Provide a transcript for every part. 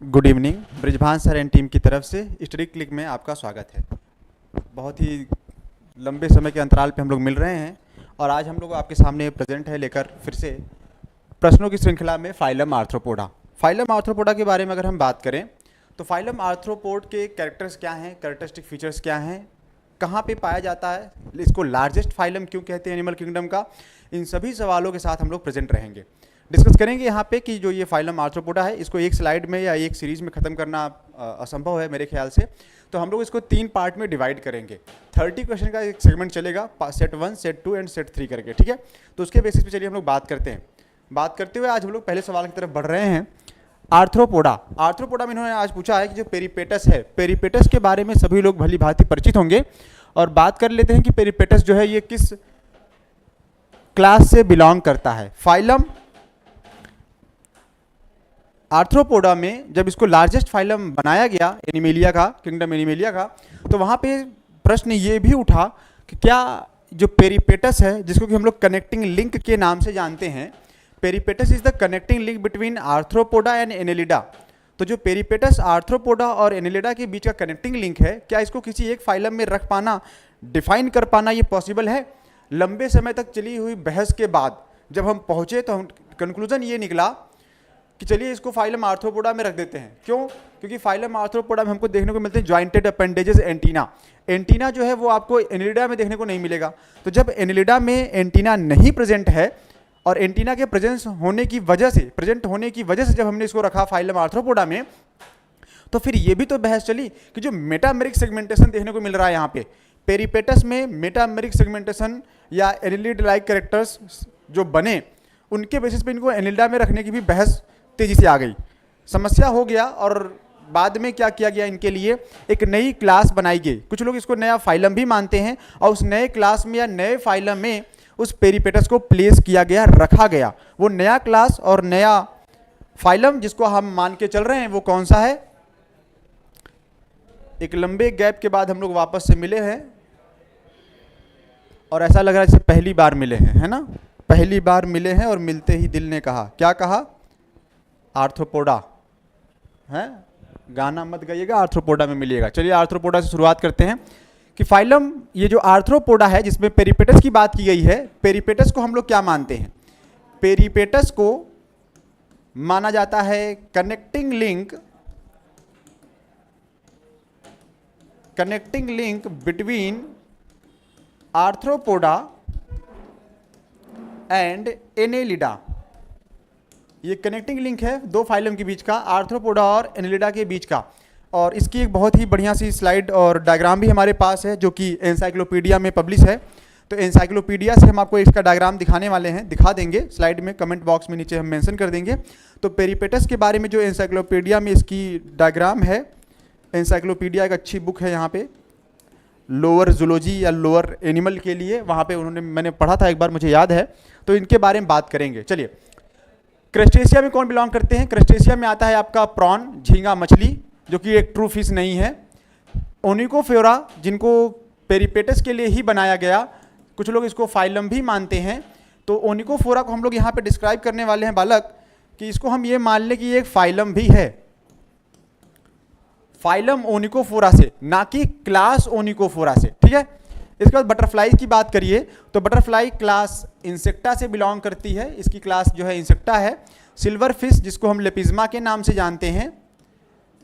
Good evening. Brijbhan sir and team की तरफ से स्टडी क्लिक में आपका स्वागत है। बहुत ही लंबे समय के अंतराल पे हम लोग मिल रहे हैं और आज हम लोग आपके सामने प्रेजेंट है लेकर फिर से प्रश्नों की श्रृंखला में फाइलम आर्थ्रोपोडा। फाइलम आर्थ्रोपोडा के बारे में अगर हम बात करें तो फाइलम आर्थ्रोपोड के कैरेक्टर्स क्या हैं, कैरेक्टरिस्टिक फीचर्स क्या हैं, कहाँ पे पाया जाता है, इसको लार्जेस्ट फाइलम क्यों कहते हैं एनिमल किंगडम का, इन सभी सवालों के साथ हम लोग प्रेजेंट रहेंगे। डिस्कस करेंगे यहाँ पे कि जो ये फाइलम आर्थ्रोपोडा है इसको एक स्लाइड में या एक सीरीज में ख़त्म करना असंभव है मेरे ख्याल से, तो हम लोग इसको 3 पार्ट में डिवाइड करेंगे। 30 क्वेश्चन का एक सेगमेंट चलेगा, सेट 1, सेट 2 एंड सेट 3 करके, ठीक है। तो उसके बेसिस पे चलिए हम लोग बात करते हैं। बात करते हुए आज हम लोग पहले सवाल की तरफ बढ़ रहे हैं। आर्थ्रोपोडा। आर्थ्रोपोडा में इन्होंने आज पूछा है कि जो पेरिपेटस है, पेरिपेटस के बारे में सभी लोग भली भांति परिचित होंगे और बात कर लेते हैं कि पेरिपेटस जो है ये किस क्लास से बिलोंग करता है। फाइलम आर्थ्रोपोडा में जब इसको लार्जेस्ट फाइलम बनाया गया एनिमेलिया का, किंगडम एनिमेलिया का, तो वहाँ पे प्रश्न ये भी उठा कि क्या जो पेरिपेटस है जिसको कि हम लोग कनेक्टिंग लिंक के नाम से जानते हैं, Peripatus is the connecting link between Arthropoda and Annelida. तो जो पेरिपेटस आर्थ्रोपोडा और एनेलिडा के बीच का कनेक्टिंग लिंक है, क्या इसको किसी एक फाइलम में रख पाना, डिफाइन कर पाना ये पॉसिबल है? लंबे समय तक चली हुई बहस के बाद जब हम पहुँचे तो हम कंक्लूजन ये निकला कि चलिए इसको फाइलम आर्थ्रोपोडा में रख देते हैं। क्यों? क्योंकि फाइलम आर्थ्रोपोडा में हमको देखने को मिलते हैं जॉइंटेड अपेंडेजेस एंटीना। एंटीना जो है वो आपको एनेलिडा में देखने को नहीं मिलेगा। तो जब एनेलिडा में एंटीना नहीं प्रेजेंट है और एंटीना के प्रेजेंट होने की वजह से जब हमने इसको रखा फाइलम आर्थ्रोपोडा में, तो फिर ये भी तो बहस चली कि जो मेटामेरिक सेगमेंटेशन देखने को मिल रहा है यहाँ पे पेरिपेटस में, मेटामेरिक सेगमेंटेशन या एनेलिड लाइक कैरेक्टर्स जो बने, उनके बेसिस पे इनको एनेलिडा में रखने की भी बहस तेजी से आ गई। समस्या हो गया और बाद में क्या किया गया, इनके लिए एक नई क्लास बनाई गई। कुछ लोग इसको नया फाइलम भी मानते हैं और उस नए क्लास में या नए फाइलम में उस पेरिपेटस को प्लेस किया गया, रखा गया। वो नया क्लास और नया फाइलम जिसको हम मान के चल रहे हैं वो कौन सा है? एक लंबे गैप के बाद हम लोग वापस से मिले हैं और ऐसा लग रहा है जैसे पहली बार मिले हैं, है ना? पहली बार मिले हैं और मिलते ही दिल ने कहा, क्या कहा? आर्थ्रोपोडा है। गाना मत गाइएगा, आर्थ्रोपोडा में मिलिएगा। चलिए आर्थ्रोपोडा से शुरुआत करते हैं कि फाइलम ये जो आर्थ्रोपोडा है जिसमें पेरिपेटस की बात की गई है, पेरिपेटस को हम लोग क्या मानते हैं? पेरिपेटस को माना जाता है connecting link between Arthropoda and Annelida. ये कनेक्टिंग लिंक है दो फाइलम के बीच का, आर्थ्रोपोडा और एनेलिडा के बीच का। और इसकी एक बहुत ही बढ़िया सी स्लाइड और डायग्राम भी हमारे पास है जो कि एनसाइक्लोपीडिया में पब्लिश है। तो एनसाइक्लोपीडिया से हम आपको इसका डायग्राम दिखाने वाले हैं, दिखा देंगे स्लाइड में, कमेंट बॉक्स में नीचे हम मेंशन कर देंगे। तो पेरिपेटस के बारे में जो एनसाइक्लोपीडिया में इसकी डायग्राम है, एनसाइक्लोपीडिया एक अच्छी बुक है यहाँ पे लोअर जूलॉजी या लोअर एनिमल के लिए, वहाँ पे मैंने पढ़ा था एक बार, मुझे याद है। तो इनके बारे में बात करेंगे। चलिए, क्रस्टेशिया में कौन बिलोंग करते हैं? क्रस्टेशिया में आता है आपका प्रॉन, झींगा मछली, जो कि एक ट्रू फिश नहीं है। ओनिकोफोरा, जिनको पेरिपेटस के लिए ही बनाया गया, कुछ लोग इसको फाइलम भी मानते हैं। तो ओनिकोफोरा को हम लोग यहाँ पे डिस्क्राइब करने वाले हैं बालक कि इसको हम ये मान लें कि ये एक फाइलम भी है, फाइलम ओनिकोफोरा से, ना कि क्लास ओनिकोफोरा से, ठीक है। इसके बाद बटरफ्लाई की बात करिए तो बटरफ्लाई क्लास इंसेक्टा से बिलोंग करती है। इसकी क्लास जो है इंसेक्टा है। सिल्वर फिश जिसको हम लेपिज्मा के नाम से जानते हैं,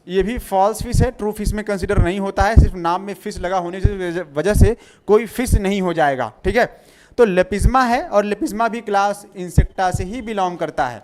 ये भी फॉल्स फिश है, ट्रू फिश में कंसीडर नहीं होता है। सिर्फ नाम में फिश लगा होने की वजह से कोई फिश नहीं हो जाएगा, ठीक है। तो लेपिज्मा है और लेपिज्मा भी क्लास इंसेक्टा से ही बिलोंग करता है,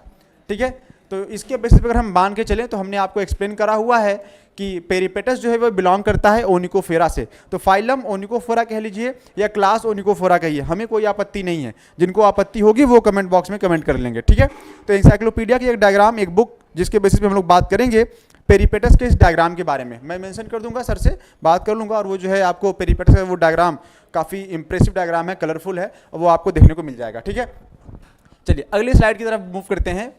ठीक है। तो इसके बेसिस पर अगर हम मान के चलें तो हमने आपको एक्सप्लेन करा हुआ है कि पेरिपेटस जो है वो बिलोंग करता है ओनिकोफोरा से। तो फाइलम ओनिकोफोरा कह लीजिए या क्लास ओनिकोफोरा कहिए, हमें कोई आपत्ति नहीं है। जिनको आपत्ति होगी वो कमेंट बॉक्स में कमेंट कर लेंगे, ठीक है। तो एनसाइक्लोपीडिया की एक डायग्राम, एक बुक जिसके बेसिस पे हम लोग बात करेंगे पेरिपेटस के इस डायग्राम के बारे में। मैं मेंशन कर दूंगा, सर से बात कर लूँगा और वो जो है आपको पेरिपेटस का वो डायग्राम काफ़ी इंप्रेसिव डायग्राम है, कलरफुल है, और वो आपको देखने को मिल जाएगा, ठीक है। चलिए अगली स्लाइड की तरफ मूव करते हैं।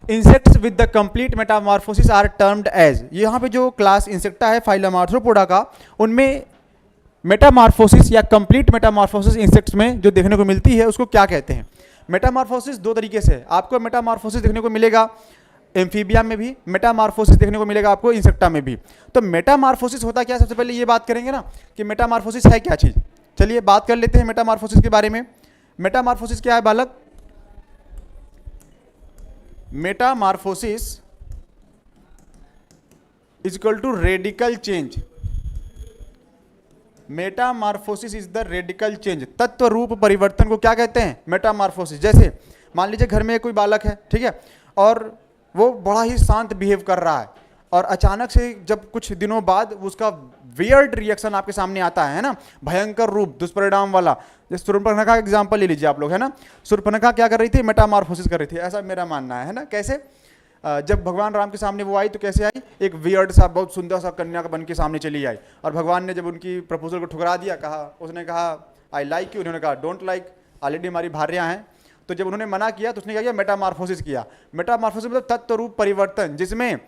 Insects with the complete metamorphosis are termed as, यहाँ पे जो क्लास इंसेक्टा है फाइलम आर्थ्रोपोडा का, उनमें मेटामॉर्फोसिस या कंप्लीट मेटामॉर्फोसिस इंसेक्ट्स में जो देखने को मिलती है उसको क्या कहते हैं? मेटामॉर्फोसिस दो तरीके से आपको मेटामॉर्फोसिस देखने को मिलेगा। एम्फीबिया में भी मेटामॉर्फोसिस देखने को मिलेगा आपको, इंसेक्टा में भी। तो मेटामॉर्फोसिस होता क्या है, सबसे पहले ये बात करेंगे ना कि मेटामॉर्फोसिस है क्या चीज़। चलिए बात कर लेते हैं मेटामॉर्फोसिस के बारे में। मेटामॉर्फोसिस क्या है बालक? Metamorphosis is equal to radical change. Metamorphosis is the radical change, तत्व रूप परिवर्तन को क्या कहते हैं? मेटामॉर्फोसिस। जैसे मान लीजिए घर में कोई बालक है, ठीक है, और वो बड़ा ही शांत बिहेव कर रहा है, और अचानक से जब कुछ दिनों बाद उसका वियर्ड रिएक्शन आपके सामने आता है ना, भयंकर रूप, दुष्परिणाम वाला। जैसे शूर्पणखा का एग्जाम्पल ले लीजिए आप लोग, है ना। शूर्पणखा क्या कर रही थी? मेटामॉर्फोसिस कर रही थी, ऐसा मेरा मानना है ना। कैसे? जब भगवान राम के सामने वो आई तो कैसे आई? एक वियर्ड सा, बहुत सुंदर सा कन्या का बन के सामने चली आई, और भगवान ने जब उनकी प्रपोजल को ठुकरा दिया, कहा, उसने कहा आई लाइक यू, उन्होंने कहा डोंट लाइक, ऑलरेडी हमारी भार्या हैं। तो जब उन्होंने मना किया तो उसने क्या किया? मेटामॉर्फोसिस किया। मेटामॉर्फोसिस मतलब तत्व रूप परिवर्तन, जिसमें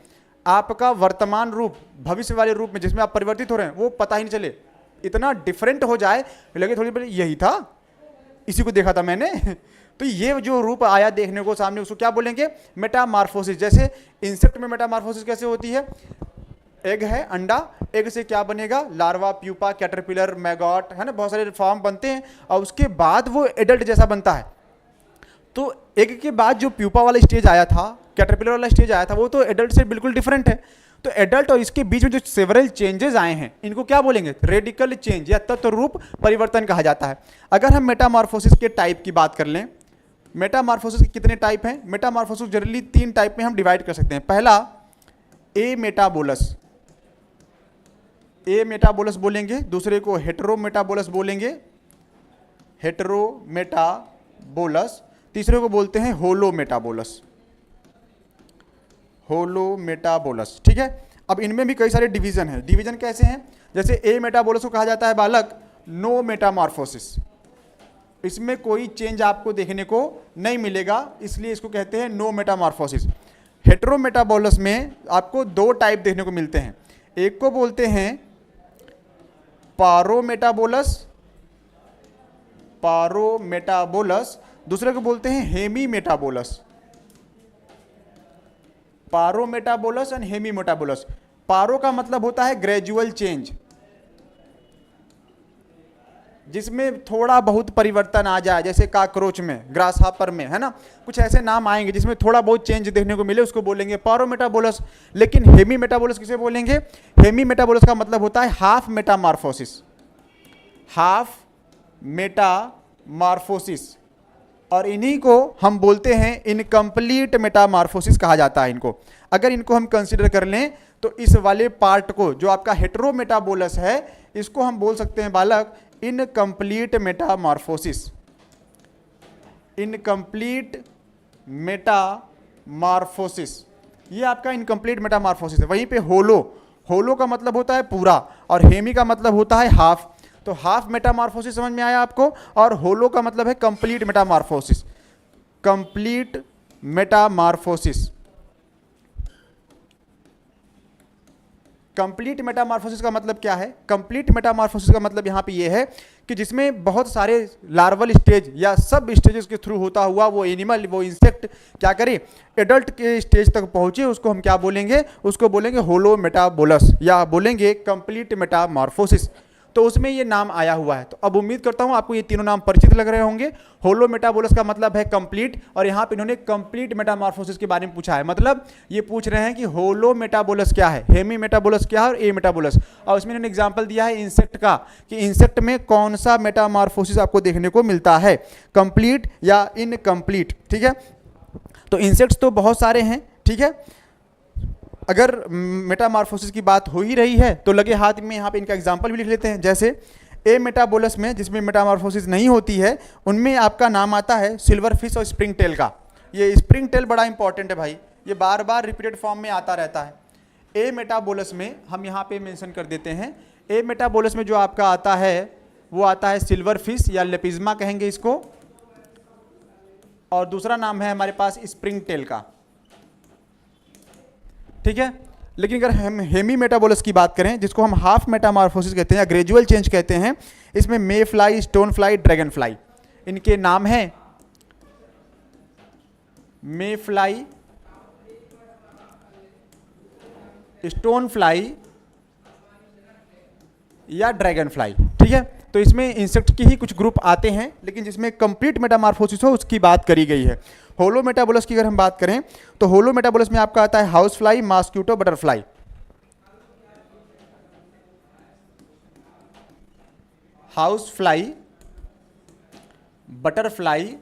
आपका वर्तमान रूप भविष्य वाले रूप में जिसमें आप परिवर्तित हो रहे हैं वो पता ही नहीं चले, इतना डिफरेंट हो जाए, लगे थोड़ी देर यही था, इसी को देखा था मैंने। तो ये जो रूप आया देखने को सामने, उसको क्या बोलेंगे? मेटामॉर्फोसिस। जैसे इंसेक्ट में मेटामॉर्फोसिस कैसे होती है? एग है, अंडा, एग से क्या बनेगा? लार्वा, प्यूपा, कैटरपिलर, मैगॉट, है ना, बहुत सारे फॉर्म बनते हैं, और उसके बाद वो एडल्ट जैसा बनता है। तो एग के बाद जो प्यूपा वाला स्टेज आया था, कैटरपिलर वाला स्टेज आया था, वो तो एडल्ट से बिल्कुल डिफरेंट है। तो एडल्ट और इसके बीच में जो सेवरल चेंजेस आए हैं, इनको क्या बोलेंगे? रेडिकल चेंज या तत्व रूप परिवर्तन कहा जाता है। अगर हम मेटामॉर्फोसिस के टाइप की बात कर लें, मेटामॉर्फोसिस के कितने टाइप हैं? मेटामॉर्फोसिस जनरली 3 टाइप में हम डिवाइड कर सकते हैं। पहला ए मेटाबोलस, ए मेटाबोलस बोलेंगे, दूसरे को हेटेरोमेटाबोलस बोलेंगे, हेटेरोमेटाबोलस, तीसरे को बोलते हैं होलोमेटाबोलस, होलोमेटाबोलस, ठीक है। अब इनमें भी कई सारे डिवीजन हैं। डिवीजन कैसे हैं? जैसे ए मेटाबोलस को कहा जाता है बालक नो मेटामॉर्फोसिस, इसमें कोई चेंज आपको देखने को नहीं मिलेगा, इसलिए इसको कहते हैं नो मेटामॉर्फोसिस। हेटेरोमेटाबोलस में आपको 2 टाइप देखने को मिलते हैं, एक को बोलते हैं पारोमेटाबोलस, पारोमेटाबोलस, दूसरे को बोलते हैं हेमीमेटाबोलस, पारोमेटाबोलस एंड हेमीमेटाबोलस। पारो का मतलब होता है ग्रेजुअल चेंज, जिसमें थोड़ा बहुत परिवर्तन आ जाए, जैसे काकरोच में, ग्रासहॉपर में, है ना, कुछ ऐसे नाम आएंगे जिसमें थोड़ा बहुत चेंज देखने को मिले, उसको बोलेंगे पारोमेटाबोलस। लेकिन हेमीमेटाबोलस किसे बोलेंगे? हेमीमेटाबोलस का मतलब होता है हाफ मेटामॉर्फोसिस, हाफ मेटामॉर्फोसिस, और इन्हीं को हम बोलते हैं इनकम्प्लीट मेटामॉर्फोसिस कहा जाता है इनको। अगर इनको हम कंसीडर कर लें तो इस वाले पार्ट को, जो आपका हेटेरोमेटाबोलस है, इसको हम बोल सकते हैं बालक इनकम्प्लीट मेटामॉर्फोसिस, इनकम्प्लीट मेटामॉर्फोसिस, ये आपका इनकम्प्लीट मेटामॉर्फोसिस है। वहीं पे होलो, होलो का मतलब होता है पूरा, और हेमी का मतलब होता है हाफ। तो हाफ मेटामॉर्फोसिस समझ में आया आपको, और होलो का मतलब है complete Metamorphosis, complete Metamorphosis. Complete Metamorphosis का मतलब क्या है? कंप्लीट मेटामॉर्फोसिस का मतलब यहाँ पे ये है कि जिसमें बहुत सारे लार्वल स्टेज या सब स्टेजेस के थ्रू होता हुआ वो एनिमल, वो इंसेक्ट क्या करे? एडल्ट के स्टेज तक पहुँचे, उसको हम क्या बोलेंगे? उसको बोलेंगे होलोमेटाबोलस, या बोलेंगे कंप्लीट मेटामॉर्फोसिस। तो उसमें ये नाम आया हुआ है। तो अब उम्मीद करता हूँ आपको ये तीनों नाम परिचित लग रहे होंगे। होलोमेटाबोलस का मतलब है कंप्लीट, और यहाँ पे इन्होंने कंप्लीट मेटामॉर्फोसिस के बारे में पूछा है। मतलब ये पूछ रहे हैं कि होलोमेटाबोलस क्या है, हेमी मेटाबोलस क्या है, और ए मेटाबोलस। और उसमें इन्होंने एग्जाम्पल दिया है इंसेक्ट का, कि इंसेक्ट में कौन सा मेटामॉर्फोसिस आपको देखने को मिलता है, कंप्लीट या इनकम्प्लीट, ठीक है। तो इंसेक्ट्स तो बहुत सारे हैं, ठीक है। अगर मेटामॉर्फोसिस की बात हो ही रही है तो लगे हाथ में यहाँ पे इनका एग्जाम्पल भी लिख लेते हैं। जैसे ए मेटाबोलस में, जिसमें मेटामॉर्फोसिस नहीं होती है, उनमें आपका नाम आता है सिल्वर फिश और स्प्रिंग टेल का। ये स्प्रिंग टेल बड़ा इंपॉर्टेंट है भाई, ये बार बार रिपीटेड फॉर्म में आता रहता है। ए मेटाबोलस में हम यहाँ पे मेंशन कर देते हैं, ए मेटाबोलस में जो आपका आता है वो आता है सिल्वर फिश या लेपिज्मा कहेंगे इसको, और दूसरा नाम है हमारे पास स्प्रिंग टेल का, ठीक है। लेकिन अगर हम हेमी मेटाबोलस की बात करें, जिसको हम हाफ मेटामॉर्फोसिस कहते हैं या ग्रेजुअल चेंज कहते हैं, इसमें mayfly, stonefly, dragonfly, इनके नाम हैं मे फ्लाई, स्टोन फ्लाई या ड्रैगन फ्लाई, ठीक है। तो इसमें इंसेक्ट के ही कुछ ग्रुप आते हैं, लेकिन जिसमें कंप्लीट मेटामॉर्फोसिस हो उसकी बात करी गई है। होलो मेटाबोलस की अगर हम बात करें तो होलो मेटाबोलस में आपका आता है house fly, mosquito, butterfly. House fly, butterfly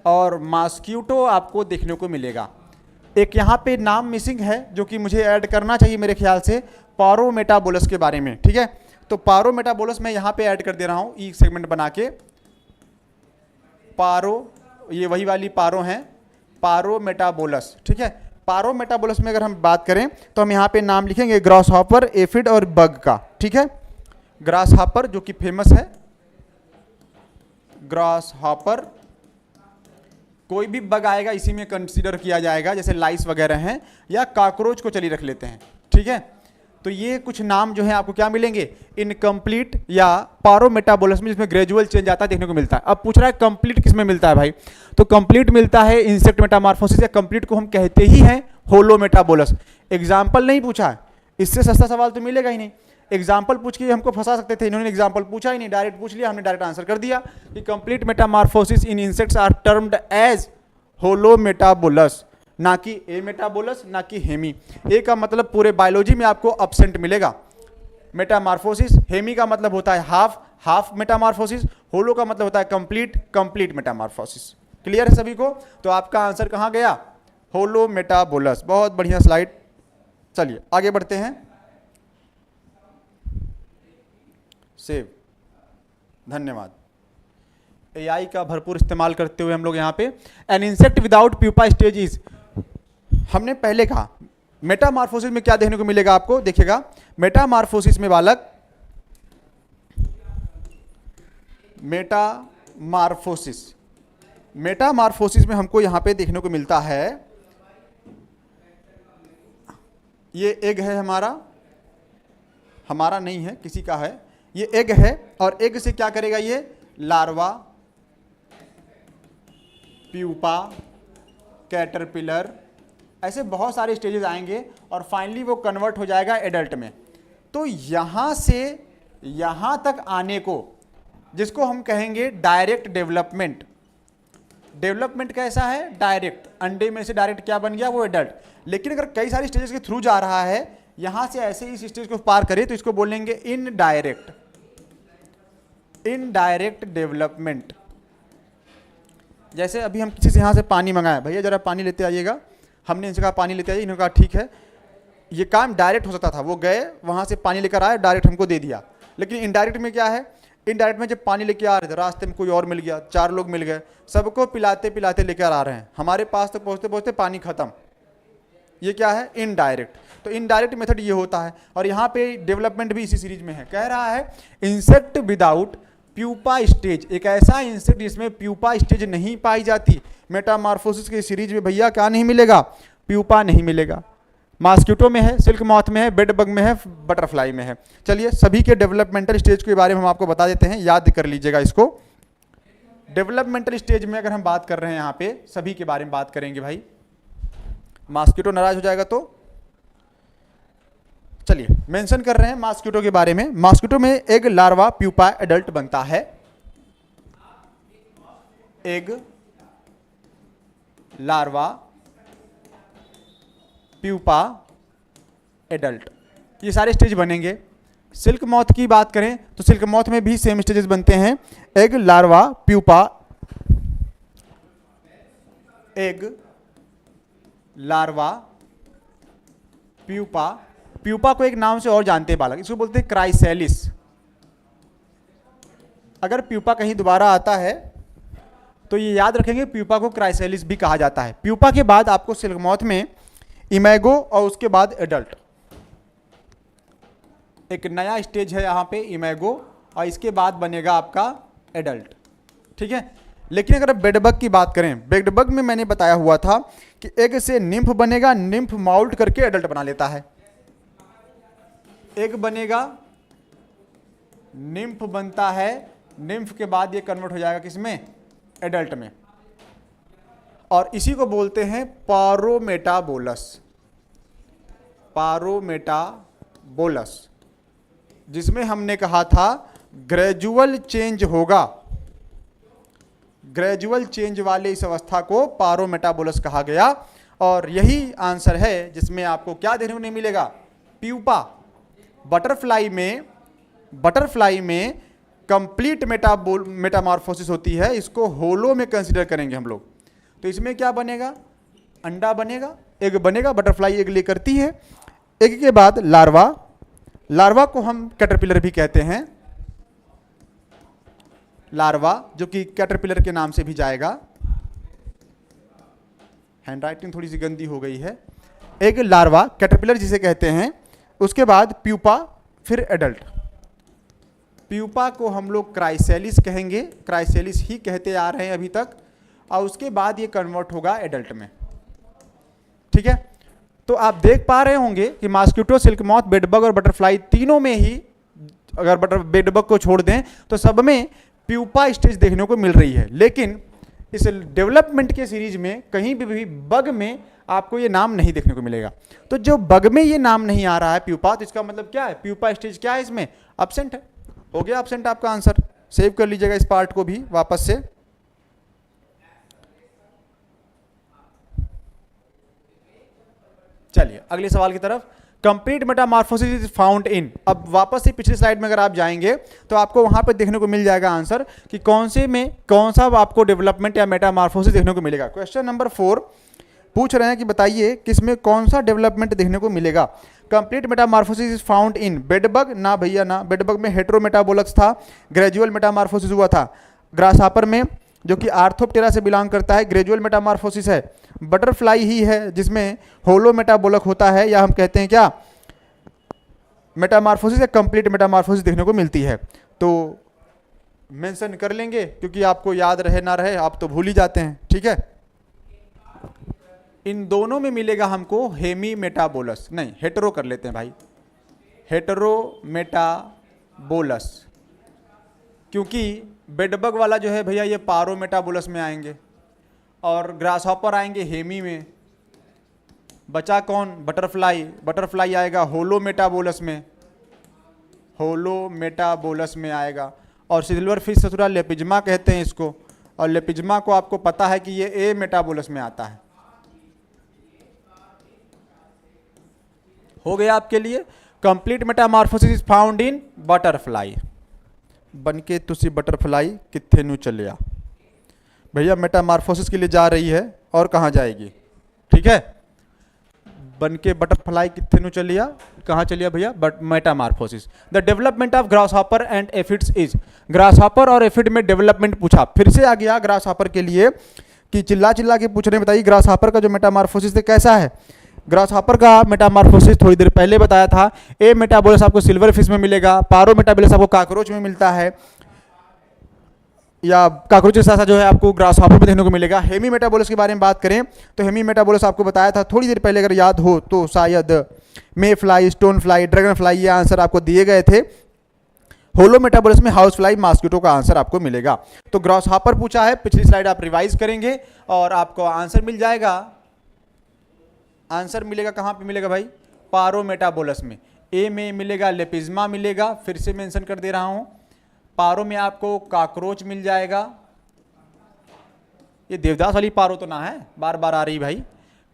और मॉस्क्यूटो आपको देखने को मिलेगा। एक यहाँ पे नाम मिसिंग है जो कि मुझे ऐड करना चाहिए मेरे ख्याल से, पारोमेटाबोलस के बारे में, ठीक है। तो पारोमेटाबोलस मैं यहाँ पे ऐड कर दे रहा हूँ ई सेगमेंट बना के। पारो, ये वही वाली पारो हैं, पारोमेटाबोलस, ठीक है। पारोमेटाबोलस में अगर हम बात करें तो हम यहाँ पे नाम लिखेंगे ग्रास हॉपर, एफिड और बग का, ठीक है। ग्रास हॉपर जो कि फेमस है, ग्रास हॉपर, कोई भी बग आएगा इसी में कंसीडर किया जाएगा, जैसे लाइस वगैरह हैं, या कॉकरोच को चलिए रख लेते हैं, ठीक है। तो ये कुछ नाम जो है आपको क्या मिलेंगे, इनकम्प्लीट या पारोमेटाबोलस में, जिसमें ग्रेजुअल चेंज आता है देखने को मिलता है। अब पूछ रहा है कंप्लीट किस में मिलता है भाई, तो कंप्लीट मिलता है इंसेक्ट मेटामॉर्फोसिस, या कंप्लीट को हम कहते ही हैं होलो मेटाबोलस। एग्जाम्पल नहीं पूछा है, इससे सस्ता सवाल तो मिलेगा ही नहीं। एग्जाम्पल पूछ के हमको फंसा सकते थे, इन्होंने एग्जाम्पल पूछा ही नहीं, डायरेक्ट पूछ लिया, हमने डायरेक्ट आंसर कर दिया कि complete metamorphosis in insects are termed as holometabolous, ना कि ए मेटाबोलस, ना कि हेमी। ए का मतलब पूरे बायोलॉजी में आपको एब्सेंट मिलेगा, मेटामॉर्फोसिस। हेमी का मतलब होता है हाफ, हाफ मेटामॉर्फोसिस। होलो का मतलब होता है कंप्लीट, कंप्लीट मेटामॉर्फोसिस। क्लियर है सभी को? तो आपका आंसर कहाँ गया, होलो मेटाबोलस। बहुत बढ़िया स्लाइड। चलिए आगे बढ़ते हैं। सेव, धन्यवाद। एआई का भरपूर इस्तेमाल करते हुए हम लोग यहाँ पे an insect without pupa stage is, हमने पहले कहा मेटामॉर्फोसिस में क्या देखने को मिलेगा आपको, देखिएगा मेटामॉर्फोसिस में बालक, मेटामॉर्फोसिस, मेटामॉर्फोसिस में हमको यहाँ पे देखने को मिलता है, ये एग है हमारा, हमारा नहीं है किसी का है, ये एग है, और एग से क्या करेगा ये, लार्वा, प्यूपा, कैटरपिलर, ऐसे बहुत सारे स्टेजेस आएंगे और फाइनली वो कन्वर्ट हो जाएगा एडल्ट में। तो यहाँ से यहाँ तक आने को, जिसको हम कहेंगे डायरेक्ट डेवलपमेंट। डेवलपमेंट कैसा है, डायरेक्ट, अंडे में से डायरेक्ट क्या बन गया, वो एडल्ट। लेकिन अगर कई सारी स्टेजेस के थ्रू जा रहा है, यहाँ से ऐसे ही इस स्टेज को पार करे तो इसको बोलेंगे इनडायरेक्ट, इनडायरेक्ट डेवलपमेंट। जैसे अभी हम किसी से यहाँ से पानी मंगाए, भैया जरा पानी लेते आइएगा, हमने इनसे कहा पानी लेते आइए, इन्होंने कहा ठीक है। ये काम डायरेक्ट हो सकता था, वो गए वहाँ से पानी लेकर आए, डायरेक्ट हमको दे दिया। लेकिन इनडायरेक्ट में क्या है, इनडायरेक्ट में जब पानी लेके आ रहे थे, रास्ते में कोई और मिल गया, 4 लोग मिल गए, सबको पिलाते पिलाते लेकर आ रहे हैं, हमारे पास तो पहुँचते पहुँचते पानी खत्म, ये क्या है, इनडायरेक्ट। तो इनडायरेक्ट मेथड ये होता है, और यहाँ पे डेवलपमेंट भी इसी सीरीज में है। कह रहा है इंसेक्ट विदाउट प्यूपा स्टेज, एक ऐसा इंसेक्ट जिसमें प्यूपा स्टेज नहीं पाई जाती। मेटामॉर्फोसिस के सीरीज में भैया क्या नहीं मिलेगा, प्यूपा नहीं मिलेगा। मॉस्क्यूटो में है, सिल्क मॉथ में है, बेड बग में है, बटरफ्लाई में है। चलिए सभी के डेवलपमेंटल स्टेज के बारे में हम आपको बता देते हैं, याद कर लीजिएगा इसको। डेवलपमेंटल स्टेज में अगर हम बात कर रहे हैं, यहाँ पे सभी के बारे में बात करेंगे भाई, मॉस्क्यूटो नाराज हो जाएगा तो चलिए मेंशन कर रहे हैं मॉस्क्यूटो के बारे में। मॉस्क्यूटो में एग, लार्वा, प्यूपा, एडल्ट बनता है। एग, लार्वा, प्यूपा, एडल्ट, ये सारे स्टेज बनेंगे। सिल्क मॉथ की बात करें तो सिल्क मॉथ में भी सेम स्टेजेस बनते हैं, egg, larva, pupa, egg, larva, pupa. Pupa को एक नाम से और जानते हैं बालक, इसको बोलते हैं क्राइसेलिस। अगर प्यूपा कहीं दोबारा आता है तो ये याद रखेंगे, प्यूपा को क्राइसेलिस भी कहा जाता है। प्यूपा के बाद आपको सिल्क मॉथ में इमेगो, और उसके बाद एडल्ट, एक नया स्टेज है यहाँ पे इमेगो, और इसके बाद बनेगा आपका एडल्ट, ठीक है। लेकिन अगर बेडबग की बात करें, बेडबग में मैंने बताया हुआ था कि एग से निम्फ बनेगा, निम्फ माउल्ट करके एडल्ट बना लेता है। एग बनेगा, निम्फ बनता है, निम्फ के बाद ये कन्वर्ट हो जाएगा किसमें, एडल्ट में, और इसी को बोलते हैं पारोमेटाबोलस। पारोमेटाबोलस, जिसमें हमने कहा था ग्रेजुअल चेंज होगा, ग्रेजुअल चेंज वाले इस अवस्था को पारोमेटाबोलस कहा गया। और यही आंसर है जिसमें आपको क्या देखने को नहीं मिलेगा, प्यूपा। बटरफ्लाई में कंप्लीट मेटामॉर्फोसिस होती है, इसको होलो में कंसीडर करेंगे हम लोग। तो इसमें क्या बनेगा, अंडा बनेगा, एग बनेगा, बटरफ्लाई एग ले करती है। एग के बाद लार्वा, लार्वा को हम कैटरपिलर भी कहते हैं, लार्वा जो कि कैटरपिलर के नाम से भी जाएगा। हैंडराइटिंग थोड़ी सी गंदी हो गई है। एक लार्वा कैटरपिलर जिसे कहते हैं, उसके बाद प्यूपा, फिर एडल्ट। प्यूपा को हम लोग क्राइसेलिस कहेंगे, क्राइसेलिस ही कहते आ रहे हैं अभी तक, और उसके बाद ये कन्वर्ट होगा एडल्ट में। ठीक है, तो आप देख पा रहे होंगे कि मॉस्किटो, सिल्क मॉथ, बेडबग और बटरफ्लाई तीनों में ही, अगर बेडबग को छोड़ दें तो सब में प्यूपा स्टेज देखने को मिल रही है। लेकिन इस डेवलपमेंट के सीरीज में कहीं भी बग में आपको ये नाम नहीं देखने को मिलेगा। तो जो बग में ये नाम नहीं आ रहा है प्यूपा, तो इसका मतलब क्या है, प्यूपा स्टेज क्या है, इसमें एब्सेंट है। हो गया एब्सेंट आपका आंसर, सेव कर लीजिएगा इस पार्ट को भी वापस से। चलिए अगले सवाल की तरफ। कंप्लीट मेटामॉर्फोसिस इज फाउंड इन, अब वापस से पिछली स्लाइड में अगर आप जाएंगे तो आपको वहां पर देखने को मिल जाएगा आंसर कि कौन से में कौन सा आपको डेवलपमेंट या मेटामॉर्फोसिस देखने को मिलेगा। क्वेश्चन नंबर 4 पूछ रहे हैं कि बताइए किसमें कौन सा डेवलपमेंट देखने को मिलेगा। Complete metamorphosis is found in bedbug, ना भैया ना, बेडबग में हेटेरोमेटाबोलस था, ग्रेजुअल मेटामॉर्फोसिस हुआ था। ग्रासहॉपर में, जो कि आर्थोप्टेरा से बिलोंग करता है, ग्रेजुअल मेटामॉर्फोसिस है। बटरफ्लाई ही है जिसमें होलो मेटाबोलक होता है, या हम कहते हैं क्या, मेटामॉर्फोसिस या कंप्लीट मेटामॉर्फोसिस देखने को मिलती है। तो मेंशन कर लेंगे क्योंकि आपको याद रहे ना रहे, आप तो भूल ही जाते हैं। ठीक है, इन दोनों में मिलेगा हमको हेमी मेटाबोलस, नहीं हेटेरो कर लेते हैं भाई, हेटेरोमेटाबोलस, क्योंकि बेडबग वाला जो है भैया ये पारोमेटाबोलस में आएंगे और ग्रासहॉपर आएंगे हेमी में। बचा कौन, बटरफ्लाई, बटरफ्लाई आएगा होलोमेटाबोलस में, होलोमेटाबोलस में आएगा। और सिल्वर फिश ससुरा लेपिज्मा कहते हैं इसको, और लेपिज्मा को आपको पता है कि ये ए मेटाबोलस में आता है। हो गया आपके लिए, complete metamorphosis is found in butterfly. बनके तुसी बटरफ्लाई कित्थे नु चलिया, भैया मेटामॉर्फोसिस के लिए जा रही है और कहाँ जाएगी। ठीक है, बनके बटरफ्लाई कित्थे नु चलिया, कहाँ चलिया भैया, but Metamorphosis. The development of grasshopper and aphids is, grasshopper और एफिड में डेवलपमेंट पूछा, फिर से आ गया ग्रासहॉपर के लिए कि चिल्ला चिल्ला के पूछ रहे हैं, बताइए ग्रासहॉपर का जो मेटामॉर्फोसिस है कैसा है। ग्रासहॉपर का मेटामॉर्फोसिस थोड़ी देर पहले बताया था, ए मेटाबोलस आपको सिल्वर फिश में मिलेगा, पारो मेटाबोलस आपको काकरोच में मिलता है, या काकरोच के साथ साथ जो है आपको ग्रासहॉपर में देखने को मिलेगा। हेमी मेटाबोलस के बारे में बात करें तो हेमी मेटाबोलस आपको बताया था थोड़ी देर पहले, अगर याद हो तो शायद mayfly, stonefly, dragonfly, ये आंसर आपको दिए गए थे। होलो मेटाबोलस में हाउस फ्लाई, मॉस्किटो का आंसर आपको मिलेगा। तो ग्रासहॉपर पूछा है, पिछली स्लाइड आप रिवाइज करेंगे और आपको आंसर मिल जाएगा। आंसर मिलेगा कहाँ पे मिलेगा भाई, पारोमेटाबोलस में। ए में मिलेगा लेपिज्मा मिलेगा, फिर से मेंशन कर दे रहा हूं। पारो में आपको काकरोच मिल जाएगा, ये देवदास वाली पारो तो ना है, बार बार आ रही भाई,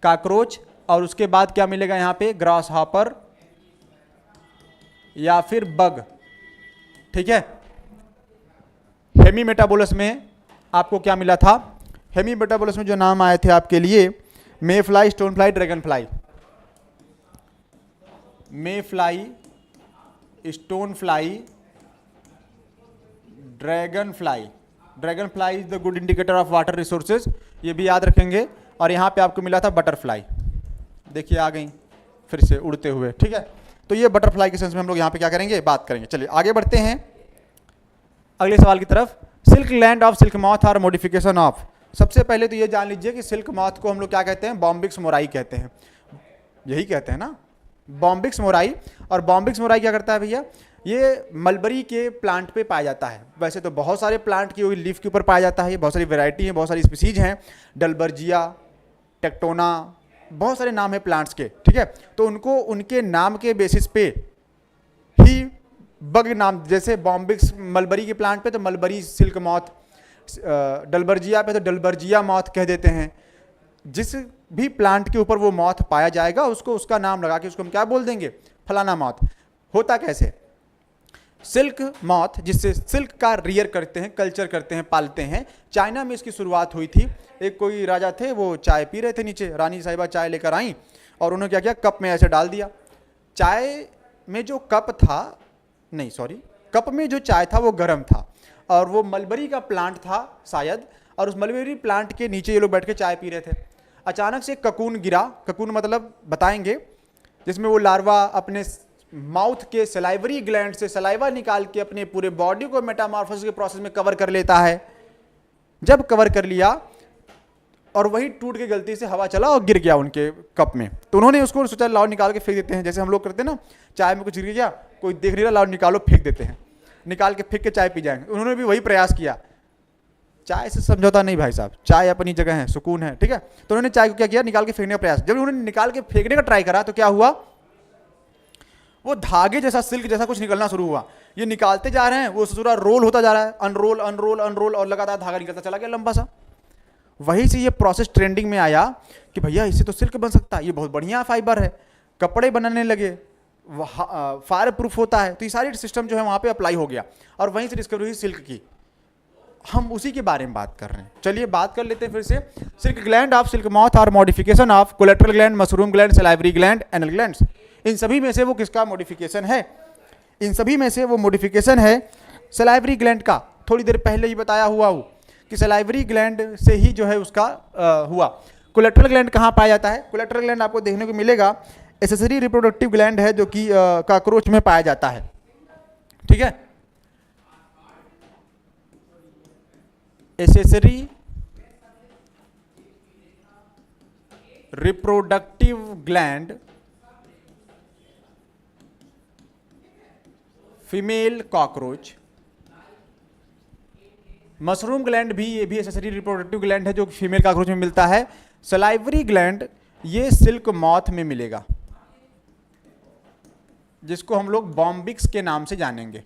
काकरोच। और उसके बाद क्या मिलेगा यहाँ पे, ग्रासहॉपर या फिर बग। ठीक है, हेमी मेटाबोलस में आपको क्या मिला था, हेमी मेटाबोलस में जो नाम आए थे आपके लिए, mayfly, stonefly, dragonfly. Mayfly, stonefly, dragonfly. Dragonfly is the good indicator of water resources, ये भी याद रखेंगे। और यहाँ पे आपको मिला था बटरफ्लाई, देखिए आ गई फिर से उड़ते हुए। ठीक है, तो ये बटरफ्लाई के सेंस में हम लोग यहाँ पे क्या करेंगे, बात करेंगे। चलिए आगे बढ़ते हैं अगले सवाल की तरफ। Silk land of silk moth और मॉडिफिकेशन ऑफ, सबसे पहले तो ये जान लीजिए कि सिल्क मॉथ को हम लोग क्या कहते हैं, बॉम्बिक्स मोराई कहते हैं, यही कहते हैं ना, बॉम्बिक्स मोराई। और बॉम्बिक्स मोराई क्या करता है भैया, ये मलबरी के प्लांट पे पाया जाता है। वैसे तो बहुत सारे प्लांट की लीफ के ऊपर पाया जाता है, बहुत सारी वैरायटी है, बहुत सारी स्पीसीज हैं, डलबर्जिया, टेक्टोना, बहुत सारे नाम है प्लांट्स के, ठीक है। तो उनको उनके नाम के बेसिस पे ही बग नाम, जैसे बॉम्बिक्स मलबरी के प्लांट पे तो मलबरी सिल्क मॉथ, डलबर्जिया पे तो डलबर्जिया मॉथ कह देते हैं। जिस भी प्लांट के ऊपर वो मॉथ पाया जाएगा उसको उसका नाम लगा के उसको हम क्या बोल देंगे, फलाना मॉथ। होता कैसे, सिल्क मॉथ जिससे सिल्क का रियर करते हैं, कल्चर करते हैं, पालते हैं, चाइना में इसकी शुरुआत हुई थी। एक कोई राजा थे, वो चाय पी रहे थे नीचे, रानी साहिबा चाय लेकर आई और उन्होंने क्या किया, कप में ऐसे डाल दिया। चाय में जो कप था, नहीं सॉरी, कप में जो चाय था वो गर्म था और वो मलबरी का प्लांट था शायद, और उस मलबरी प्लांट के नीचे ये लोग बैठ के चाय पी रहे थे। अचानक से ककून गिरा, ककून मतलब बताएंगे, जिसमें वो लार्वा अपने माउथ के सलाइवरी ग्लैंड से सलाइवा निकाल के अपने पूरे बॉडी को मेटामॉर्फोसिस के प्रोसेस में कवर कर लेता है। जब कवर कर लिया और वही टूट के गलती से हवा चला और गिर गया उनके कप में, तो उन्होंने उसको सोचा लाओ निकाल के फेंक देते हैं, जैसे हम लोग करते हैं ना, चाय में कुछ गिर गया, कोई देख नहीं रहा, लाओ निकालो फेंक देते हैं, निकाल के फेंक के चाय पी जाएंगे। उन्होंने भी वही प्रयास किया। चाय से समझौता नहीं भाई साहब, चाय अपनी जगह है, सुकून है, ठीक है। तो उन्होंने चाय को क्या किया, निकाल के फेंकने का प्रयास। जब उन्होंने निकाल के फेंकने का ट्राई करा तो क्या हुआ, वो धागे जैसा, सिल्क जैसा कुछ निकलना शुरू हुआ। ये निकालते जा रहे हैं, वो पूरा रोल होता जा रहा है, अनरोल अनरोल अनरोल, और लगातार धागा निकलता चला गया लंबा सा। वहीं से ये प्रोसेस ट्रेंडिंग में आया कि भैया इससे तो सिल्क बन सकता है, ये बहुत बढ़िया फाइबर है, कपड़े बनाने लगे, फायर प्रूफ होता है। तो ये सारी सिस्टम जो है वहाँ पे अप्लाई हो गया और वहीं से डिस्कवरी हुई सिल्क की। हम उसी के बारे में बात कर रहे हैं। चलिए बात कर लेते हैं फिर से। Silk gland of silk moth और modification of collateral gland, mushroom gland, salivary gland, anal glands. इन सभी में से वो किसका मॉडिफिकेशन है, इन सभी में से वो मॉडिफिकेशन है सलाइवरी ग्लैंड का। थोड़ी देर पहले ही बताया हुआ हूँ कि सलाइवरी ग्लैंड से ही जो है उसका हुआ। कोलेट्रल ग्लैंड कहाँ पाया जाता है, कोलेट्रल ग्लैंड आपको देखने को मिलेगा, एसेसरी रिप्रोडक्टिव ग्लैंड है जो कि कॉकरोच में पाया जाता है, ठीक है। Accessory reproductive gland female cockroach. Mushroom gland भी, ये भी एसेसरी रिप्रोडक्टिव ग्लैंड है जो फीमेल कॉकरोच में मिलता है। सलाइवरी ग्लैंड ये सिल्क मॉथ में मिलेगा, जिसको हम लोग बॉम्बिक्स के नाम से जानेंगे।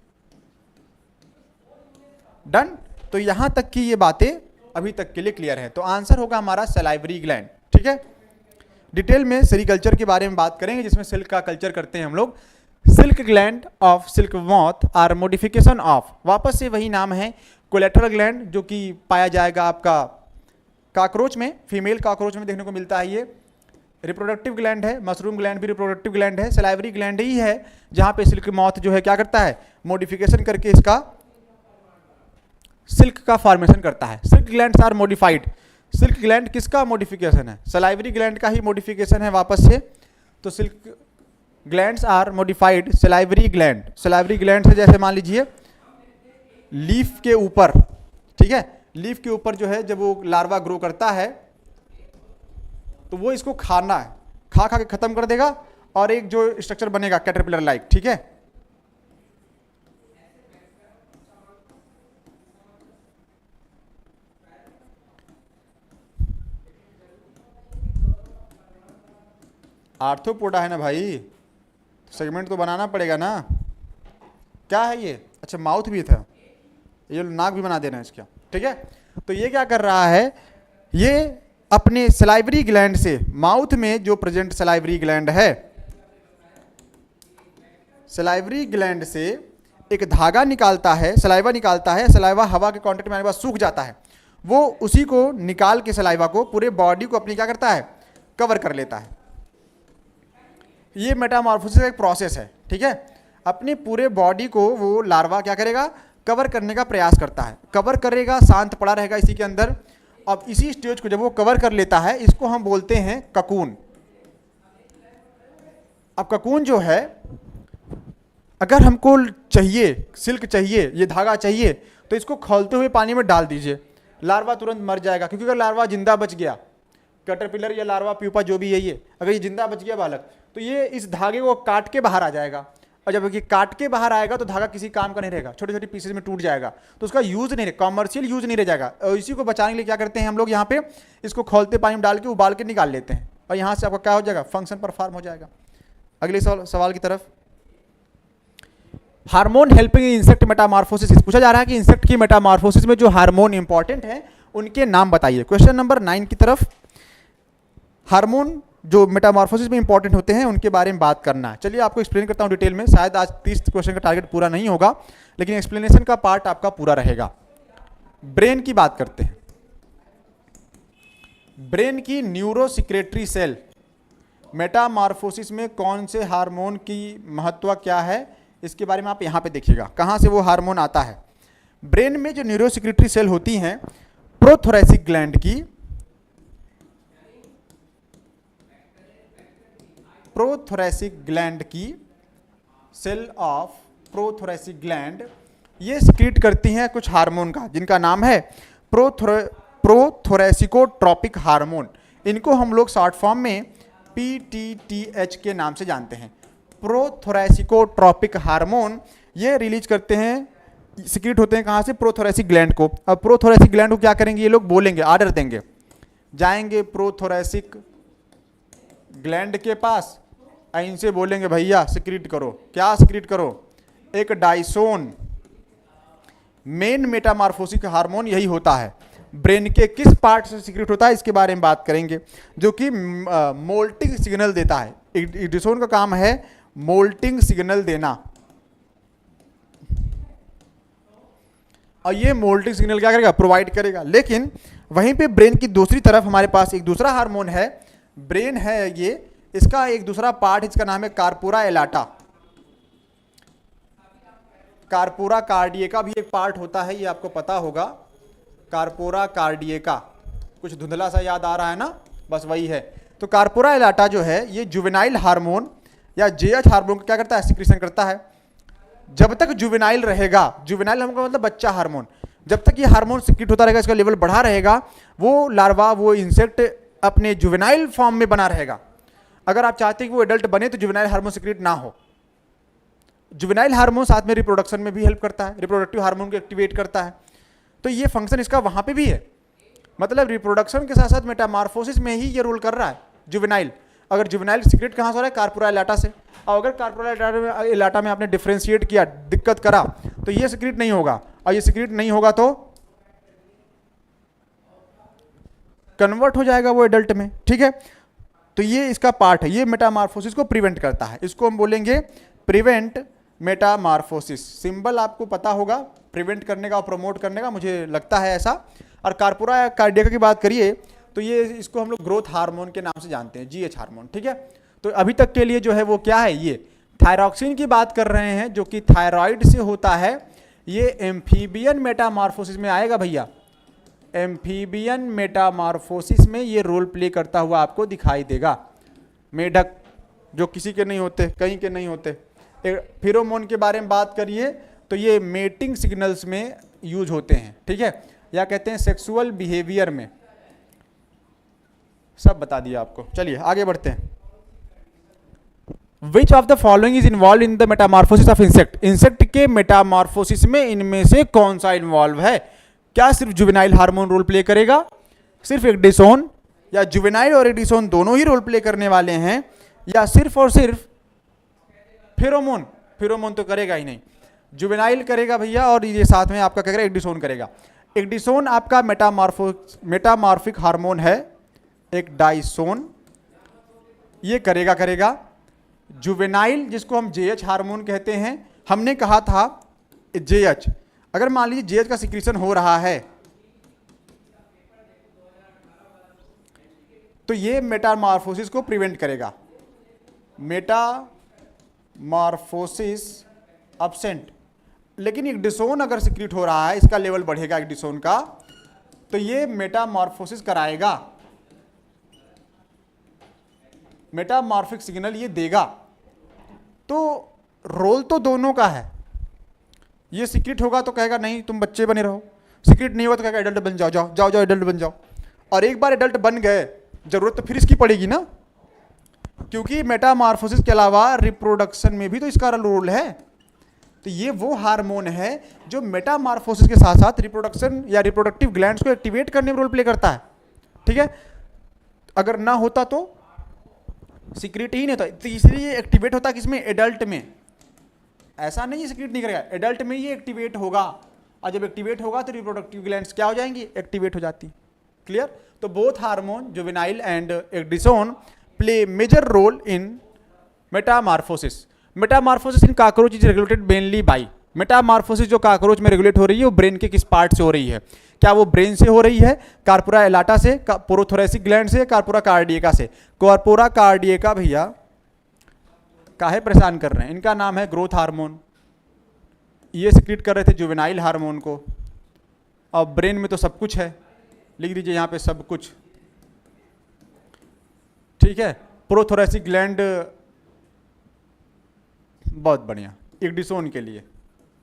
डन। तो यहां तक की ये बातें अभी तक के लिए क्लियर है। तो आंसर होगा हमारा सलाइवरी ग्लैंड, ठीक है। डिटेल में सेरीकल्चर के बारे में बात करेंगे, जिसमें सिल्क का कल्चर करते हैं हम लोग। Silk gland of silk moth are modification of, वापस से वही नाम है, कोलेट्रल ग्लैंड, जो कि पाया जाएगा आपका कॉकरोच में, फीमेल कॉकरोच में देखने को मिलता है। ये रिप्रोडक्टिव ग्लैंड है, मशरूम ग्लैंड भी रिप्रोडक्टिव ग्लैंड है, सलाइवरी ग्लैंड ही है जहाँ पे सिल्क मॉथ जो है क्या करता है, मॉडिफिकेशन करके इसका सिल्क का फॉर्मेशन करता है। Silk glands are modified, silk gland किसका मॉडिफिकेशन है, सलाइवरी ग्लैंड का ही मॉडिफिकेशन है वापस से। तो silk glands are modified salivary gland, salivary gland से जैसे मान लीजिए लीफ के ऊपर, ठीक है, लीफ के ऊपर जो है जब वो लार्वा ग्रो करता है तो वो इसको खाना है, खा खा के खत्म कर देगा और एक जो स्ट्रक्चर बनेगा कैटरपिलर लाइक, ठीक है। आर्थ्रोपोडा है ना भाई, सेगमेंट तो बनाना पड़ेगा ना। क्या है ये, अच्छा माउथ भी था, ये नाक भी बना देना है इसका, ठीक है। तो ये क्या कर रहा है, ये अपने सलाइवरी ग्लैंड से, माउथ में जो प्रेजेंट सलाइवरी ग्लैंड है, सलाइवरी ग्लैंड से एक धागा निकालता है, सलाइवा निकालता है, सलाइवा हवा के कांटेक्ट में आने के बाद सूख जाता है, वो उसी को निकाल के सलाइवा को पूरे बॉडी को अपनी क्या करता है, कवर कर लेता है। ये मेटामॉर्फोसिस का एक प्रोसेस है, ठीक है। अपने पूरे बॉडी को वो लार्वा क्या करेगा, कवर करने का प्रयास करता है, कवर करेगा, शांत पड़ा रहेगा इसी के अंदर। अब इसी स्टेज को जब वो कवर कर लेता है, इसको हम बोलते हैं ककून। अब ककून जो है, अगर हमको चाहिए, सिल्क चाहिए, ये धागा चाहिए, तो इसको खोलते हुए पानी में डाल दीजिए, लार्वा तुरंत मर जाएगा। क्योंकि अगर लार्वा जिंदा बच गया, कैटरपिलर या लार्वा प्यूपा जो भी है ये, अगर ये जिंदा बच गया बालक, तो ये इस धागे को काट के बाहर आ जाएगा, और जब ये काट के बाहर आएगा तो धागा किसी काम का नहीं रहेगा, छोटे छोटे पीसेज में टूट जाएगा, तो उसका यूज नहीं, कॉमर्शियल यूज नहीं रह जाएगा। और इसी को बचाने के लिए क्या करते हैं हम लोग, यहाँ पे इसको खोलते पानी में डाल के उबाल के निकाल लेते हैं, और यहाँ से आपका क्या हो जाएगा, फंक्शन परफॉर्म हो जाएगा। अगले सवाल की तरफ, हार्मोन हेल्पिंग इंसेक्ट मेटामॉर्फोसिस, पूछा जा रहा है कि इंसेक्ट की मेटामॉर्फोसिस में जो हार्मोन इंपॉर्टेंट है उनके नाम बताइए। क्वेश्चन नंबर 9 की तरफ, हार्मोन जो मेटामॉर्फोसिस में इंपॉर्टेंट होते हैं उनके बारे में बात करना है। चलिए आपको एक्सप्लेन करता हूं डिटेल में, शायद आज 30 क्वेश्चन का टारगेट पूरा नहीं होगा, लेकिन एक्सप्लेनेशन का पार्ट आपका पूरा रहेगा। ब्रेन की बात करते हैं। ब्रेन की न्यूरोसिक्रेटरी सेल मेटामॉर्फोसिस में कौन से हार्मोन की महत्व क्या है, इसके बारे में आप यहाँ पे देखिएगा कहाँ से वो हार्मोन आता है। ब्रेन में जो न्यूरोसिक्रेटरी सेल होती हैं प्रोथोरेसिक ग्लैंड की, प्रोथोरेसिक ग्लैंड की सेल ऑफ प्रोथोरेसिक ग्लैंड, ये सिक्रीट करती हैं कुछ हार्मोन का जिनका नाम है प्रोथोरेसिकोट्रोपिक हार्मोन। इनको हम लोग शॉर्ट फॉर्म में PTTH के नाम से जानते हैं। प्रोथोरेसिकोट्रोपिक हार्मोन ये रिलीज करते हैं, सिक्रीट होते हैं कहाँ से, प्रोथोरेसिक ग्लैंड को। अब प्रोथोरेसिक ग्लैंड को क्या करेंगे, ये लोग बोलेंगे, ऑर्डर देंगे, जाएंगे प्रोथोरेसिक ग्लैंड के पास, इनसे बोलेंगे भैया सिक्रीट करो, क्या सिक्रीट करो, एक डाइसोन। मेन मेटामॉर्फोसिस हार्मोन यही होता है। ब्रेन के किस पार्ट से सिक्रीट होता है इसके बारे में बात करेंगे, जो कि मोल्टिंग सिग्नल देता है। एडिसोन का काम है मोल्टिंग सिग्नल देना, और ये मोल्टिंग सिग्नल क्या करेगा, प्रोवाइड करेगा। लेकिन वहीं पे ब्रेन की दूसरी तरफ हमारे पास एक दूसरा हार्मोन है, ब्रेन है ये, इसका एक दूसरा पार्ट, इसका नाम है कार्पोरा एलाटा। कार्पोरा कार्डिएका भी एक पार्ट होता है, ये आपको पता होगा, कार्पोरा कार्डिएका, कुछ धुंधला सा याद आ रहा है ना, बस वही है। तो कार्पोरा एलाटा जो है ये जुवेनाइल हार्मोन या जेएच हार्मोन क्या करता है, सिक्रीशन करता है। जब तक जुवेनाइल रहेगा, जुवेनाइल हमका मतलब बच्चा हार्मोन, जब तक ये हार्मोन सिक्रीट होता रहेगा, इसका लेवल बढ़ा रहेगा, वो लार्वा, वो इंसेक्ट अपने जुवेनाइल फॉर्म में बना रहेगा। अगर आप चाहते हैं कि वो एडल्ट बने तो जुवेनाइल हार्मोन सिक्रीट ना हो। जुवेनाइल हार्मोन साथ में रिप्रोडक्शन में भी हेल्प करता है, रिप्रोडक्टिव हार्मोन को एक्टिवेट करता है, तो ये फंक्शन इसका वहां पे भी है। मतलब रिप्रोडक्शन के साथ साथ मेटामॉर्फोसिस में ही ये रोल कर रहा है जुवेनाइल। अगर जुवेनाइल सिक्रेट कहाँ से हो रहा है, कार्पोरा एलाटा से, और अगर कार्पोरा एलाटा में आपने डिफ्रेंशिएट किया, दिक्कत करा, तो ये सिक्रेट नहीं होगा, और ये सिक्रेट नहीं होगा तो कन्वर्ट हो जाएगा वो एडल्ट में, ठीक है। तो ये इसका पार्ट है, ये मेटामॉर्फोसिस को प्रिवेंट करता है, इसको हम बोलेंगे प्रिवेंट मेटामॉर्फोसिस। सिंबल आपको पता होगा प्रिवेंट करने का और प्रमोट करने का, मुझे लगता है ऐसा। और कार्पोरा कार्डियका की बात करिए तो ये, इसको हम लोग ग्रोथ हार्मोन के नाम से जानते हैं, जीएच हार्मोन, ठीक है। तो अभी तक के लिए जो है वो क्या है, ये थायरॉक्सिन की बात कर रहे हैं जो कि थायराइड से होता है। ये एम्फीबियन मेटामॉर्फोसिस में आएगा भैया, एम्फीबियन मेटामॉर्फोसिस में ये रोल प्ले करता हुआ आपको दिखाई देगा। मेढक जो किसी के नहीं होते, कहीं के नहीं होते। फिरोमोन के बारे में बात करिए तो ये मेटिंग सिग्नल्स में यूज होते हैं, ठीक है, या कहते हैं सेक्सुअल बिहेवियर में। सब बता दिया आपको, चलिए आगे बढ़ते हैं। Which of the following is involve in the Metamorphosis of insect, insect के मेटामॉर्फोसिस में इनमें से कौन सा इन्वॉल्व है। क्या सिर्फ जुवेनाइल हार्मोन रोल प्ले करेगा, सिर्फ एडिसोन, या जुवेनाइल और एडिसोन दोनों ही रोल प्ले करने वाले हैं, या सिर्फ और सिर्फ फेरोमोन। फेरोमोन तो करेगा ही नहीं, जुवेनाइल करेगा भैया, और ये साथ में आपका क्या करेगा, एडिसोन करेगा। एडिसोन आपका मेटामॉर्फिक हार्मोन है, एक डाइसोन, ये करेगा। जुवेनाइल जिसको हम जेएच हार्मोन कहते हैं, हमने कहा था जेएच, अगर मान लीजिए जेएच का सिक्रीशन हो रहा है तो ये मेटामॉर्फोसिस को प्रिवेंट करेगा। मेटामॉर्फोसिस अब्सेंट, लेकिन एडिसोन अगर सिक्रीट हो रहा है, इसका लेवल बढ़ेगा एडिसोन का, तो ये मेटामॉर्फोसिस कराएगा, मेटामॉर्फिक सिग्नल ये देगा। तो रोल तो दोनों का है, ये सिक्रीट होगा तो कहेगा नहीं तुम बच्चे बने रहो, सिक्रीट नहीं होगा तो कहेगा एडल्ट बन जाओ, जाओ एडल्ट बन जाओ। और एक बार एडल्ट बन गए, जरूरत तो फिर इसकी पड़ेगी ना, क्योंकि मेटामॉर्फोसिस के अलावा रिप्रोडक्शन में भी तो इसका रोल है। तो ये वो हार्मोन है जो मेटामॉर्फोसिस के साथ साथ रिप्रोडक्शन या रिप्रोडक्टिव ग्लैंड्स को एक्टिवेट करने में रोल प्ले करता है, ठीक है। अगर ना होता तो सिक्रीट ही नहीं होता, तो इसलिए एक्टिवेट होता किसमें, एडल्ट में। ऐसा नहीं है सिक्रीट नहीं करेगा, एडल्ट में ये एक्टिवेट होगा, और जब एक्टिवेट होगा तो रिप्रोडक्टिव ग्लैंड्स क्या हो जाएंगी, एक्टिवेट हो जाती। क्लियर। तो both hormone juvenile and ecdysone play major role in metamorphosis. Metamorphosis in cockroach is regulated mainly by, metamorphosis जो कॉकरोच में रेगुलेट हो रही है वो ब्रेन के किस पार्ट से हो रही है, क्या वो ब्रेन से हो रही है, कार्पोरा एलाटा से, पोरोथोरेसिक ग्लैंड से, कार्पोरा कार्डिएका से। कार्पोरा कार्डिएका भैया काहे परेशान कर रहे हैं, इनका नाम है ग्रोथ हार्मोन, ये सिक्रीट कर रहे थे जुवेनाइल हार्मोन को। और ब्रेन में तो सब कुछ है, लिख दीजिए यहाँ पे सब कुछ, ठीक है। प्रोथोरेसिक ग्लैंड बहुत बढ़िया एड्रिसोन के लिए,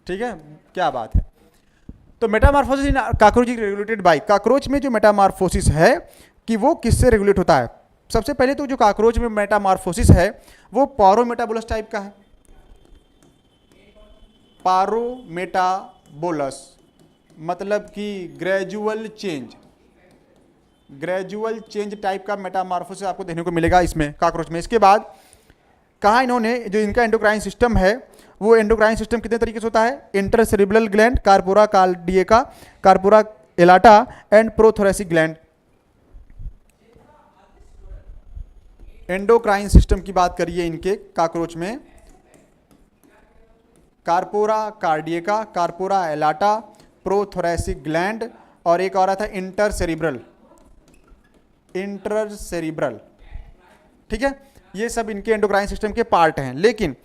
ठीक है, क्या बात है। तो metamorphosis in cockroach regulated by, cockroach में जो मेटामार्फोसिस है कि वो किससे रेगुलेट होता है। सबसे पहले तो जो कॉकरोच में मेटामार्फोसिस है वो पारोमेटाबोलस टाइप का है। पारोमेटाबोलस मतलब कि ग्रेजुअल चेंज टाइप का मेटामार्फोसिस आपको देखने को मिलेगा इसमें कॉकरोच में। इसके बाद कहा इन्होंने जो इनका एंडोक्राइन सिस्टम है वो एंडोक्राइन सिस्टम कितने तरीके से होता है, intercerebral gland, corpora cardiaca, corpora allata and prothoracic gland. Endocrine system की बात करिए इनके कॉकरोच में, corpora cardiaca, corpora allata, prothoracic gland और एक और आता है इंटरसेरिब्रल, ठीक है। ये सब इनके एंडोक्राइन सिस्टम के पार्ट हैं। लेकिन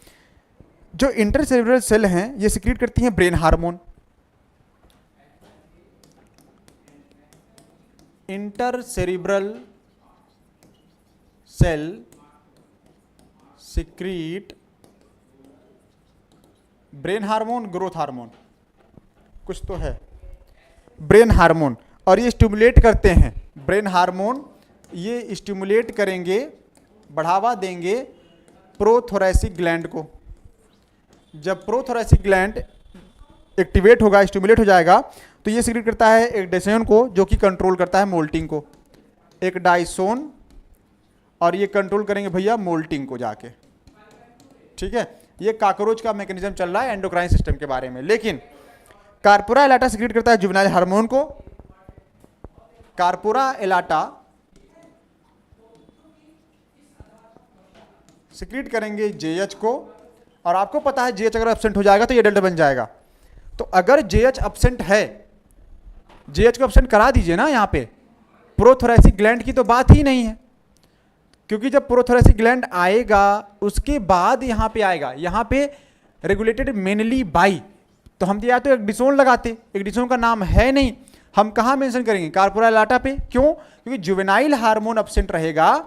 जो इंटरसेरिब्रल सेल हैं ये सिक्रीट करती हैं brain hormone. Intercerebral cell secrete brain hormone, growth hormone, कुछ तो है, ब्रेन हार्मोन, और ये स्टिमुलेट करते हैं ब्रेन हार्मोन, ये स्टिमुलेट करेंगे, बढ़ावा देंगे प्रोथोरेसिक ग्लैंड को। जब प्रोथोरेसिक ग्लैंड एक्टिवेट होगा, स्टिमुलेट हो जाएगा, तो ये सिक्रीट करता है एक डेसोन को जो कि कंट्रोल करता है मोल्टिंग को, एक डाइसोन, और ये कंट्रोल करेंगे भैया मोल्टिंग को जाके, ठीक है। ये कॉकरोच का मैकेनिज्म चल रहा है एंडोक्राइन सिस्टम के बारे में। लेकिन कार्पोरा एलाटा सिक्रीट करता है जुवेनाइल हार्मोन को, कार्पोरा एलाटा सिक्रीट करेंगे जेएच को, और आपको पता है जेएच अगर एब्सेंट हो जाएगा तो ये एडल्ट बन जाएगा। तो अगर जेएच एब्सेंट है, जेएच को एब्सेंट करा दीजिए ना, यहाँ पे प्रोथोरेसिक ग्लैंड की तो बात ही नहीं है, क्योंकि जब प्रोथोरेसिक ग्लैंड आएगा उसके बाद यहाँ पे आएगा, यहाँ पे रेगुलेटेड मेनली बाई, तो हम या तो एग्डिसोन लगाते, एग्डिसोन का नाम है नहीं, हम कहाँ मेंशन करेंगे, कार्पोरा एलाटा पे। क्यों? क्योंकि जुवेनाइल हार्मोन एब्सेंट रहेगा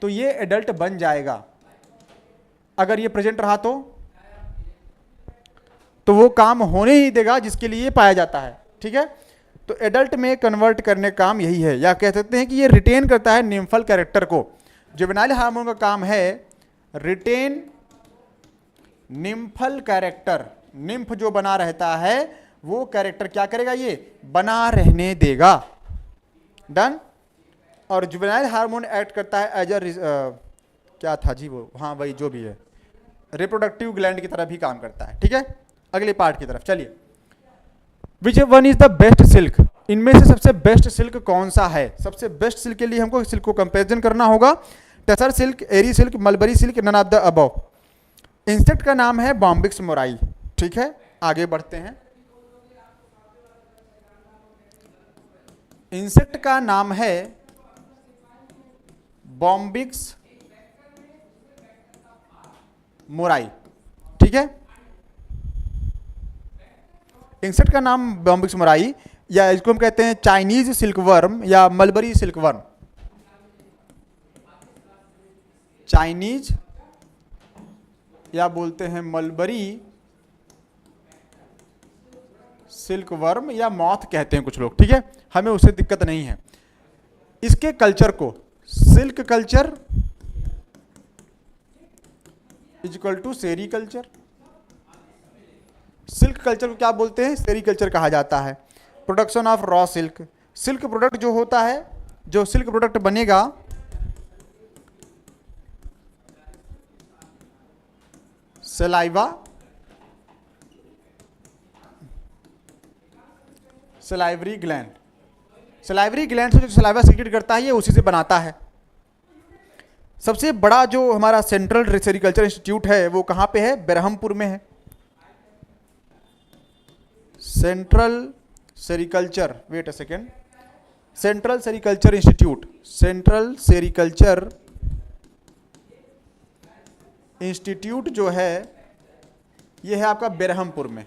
तो ये एडल्ट बन जाएगा। अगर ये प्रेजेंट रहा तो वो काम होने ही देगा जिसके लिए पाया जाता है, ठीक है। तो एडल्ट में कन्वर्ट करने का काम यही है, या कह सकते हैं कि ये रिटेन करता है निम्फल कैरेक्टर को। जुवेनाइल हार्मोन का काम है रिटेन निम्फल कैरेक्टर, निम्फ जो बना रहता है वो कैरेक्टर क्या करेगा, ये बना रहने देगा। डन। और जुवेनाइल हार्मोन एक्ट करता है एज क्या था जी वो, हाँ वही जो भी है, रिप्रोडक्टिव ग्लैंड की तरह भी काम करता है, ठीक है। अगले पार्ट की तरफ चलिए। Which one is the best silk, इनमें से सबसे बेस्ट सिल्क कौन सा है। सबसे बेस्ट सिल्क के लिए हमको सिल्क को कंपेरिजन करना होगा, tussar silk, eri silk, mulberry silk, none of the above. Insect का नाम है बॉम्बिक्स मोराई, ठीक है। आगे बढ़ते हैं। इंसेक्ट का नाम है बॉम्बिक्स मोराई, ठीक है। इंसेक्ट का नाम बॉम्बिक्स मोराई, या इसको हम कहते हैं चाइनीज सिल्क वर्म या मलबरी सिल्क वर्म। चाइनीज या बोलते हैं मलबरी सिल्क वर्म या मॉथ कहते हैं कुछ लोग, ठीक है। हमें उससे दिक्कत नहीं है। इसके कल्चर को silk culture equal to sericulture. Silk culture को क्या बोलते हैं, सेरीकल्चर कहा जाता है। Production of raw silk, silk product जो होता है, जो सिल्क प्रोडक्ट बनेगा saliva, salivary gland. Salivary gland से जो सलाइवा सीक्रेट करता है ये उसी से बनाता है। सबसे बड़ा जो हमारा सेंट्रल सेरिकल्चर इंस्टीट्यूट है वो कहाँ पे है? बेरहमपुर में है। Central sericulture, wait a second, central sericulture institute, central sericulture institute जो है ये है आपका बेरहमपुर में।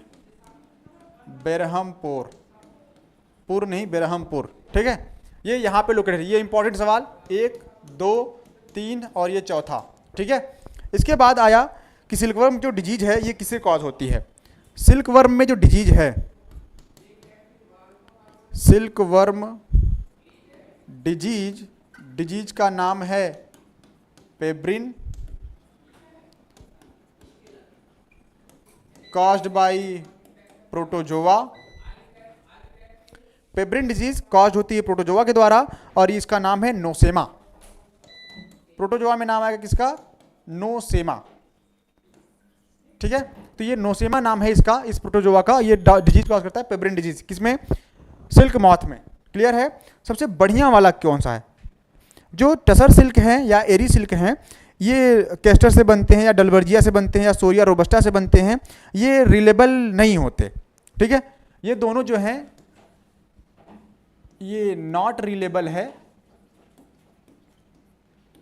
बेरहमपुर, पुर नहीं, बेरहमपुर, ठीक है। ये यहाँ पे लोकेटेड है। ये इंपॉर्टेंट सवाल 1, 2, 3 और ये चौथा, ठीक है। इसके बाद आया कि सिल्कवर्म जो डिजीज है ये किससे कॉज होती है? सिल्कवर्म में जो डिजीज है, सिल्कवर्म डिजीज, डिजीज का नाम है pebrine, caused by protozoa. Pebrine disease cause होती है प्रोटोजोआ के द्वारा और इसका नाम है नोसेमा। प्रोटोजोआ में नाम आएगा किसका? नोसेमा, ठीक है। तो ये नोसेमा नाम है इसका, इस प्रोटोजोआ का। ये डिजीज कॉज करता है पेब्रिन डिजीज, किसमें? सिल्क मॉथ में। क्लियर है। सबसे बढ़िया वाला कौन सा है? जो टसर सिल्क हैं या एरी सिल्क हैं, ये कैस्टर से बनते हैं या डलबर्जिया से बनते हैं या सोरिया रोबस्टा से बनते हैं, ये रिलेबल नहीं होते, ठीक है। ये दोनों जो हैं ये नॉट रिलेबल है,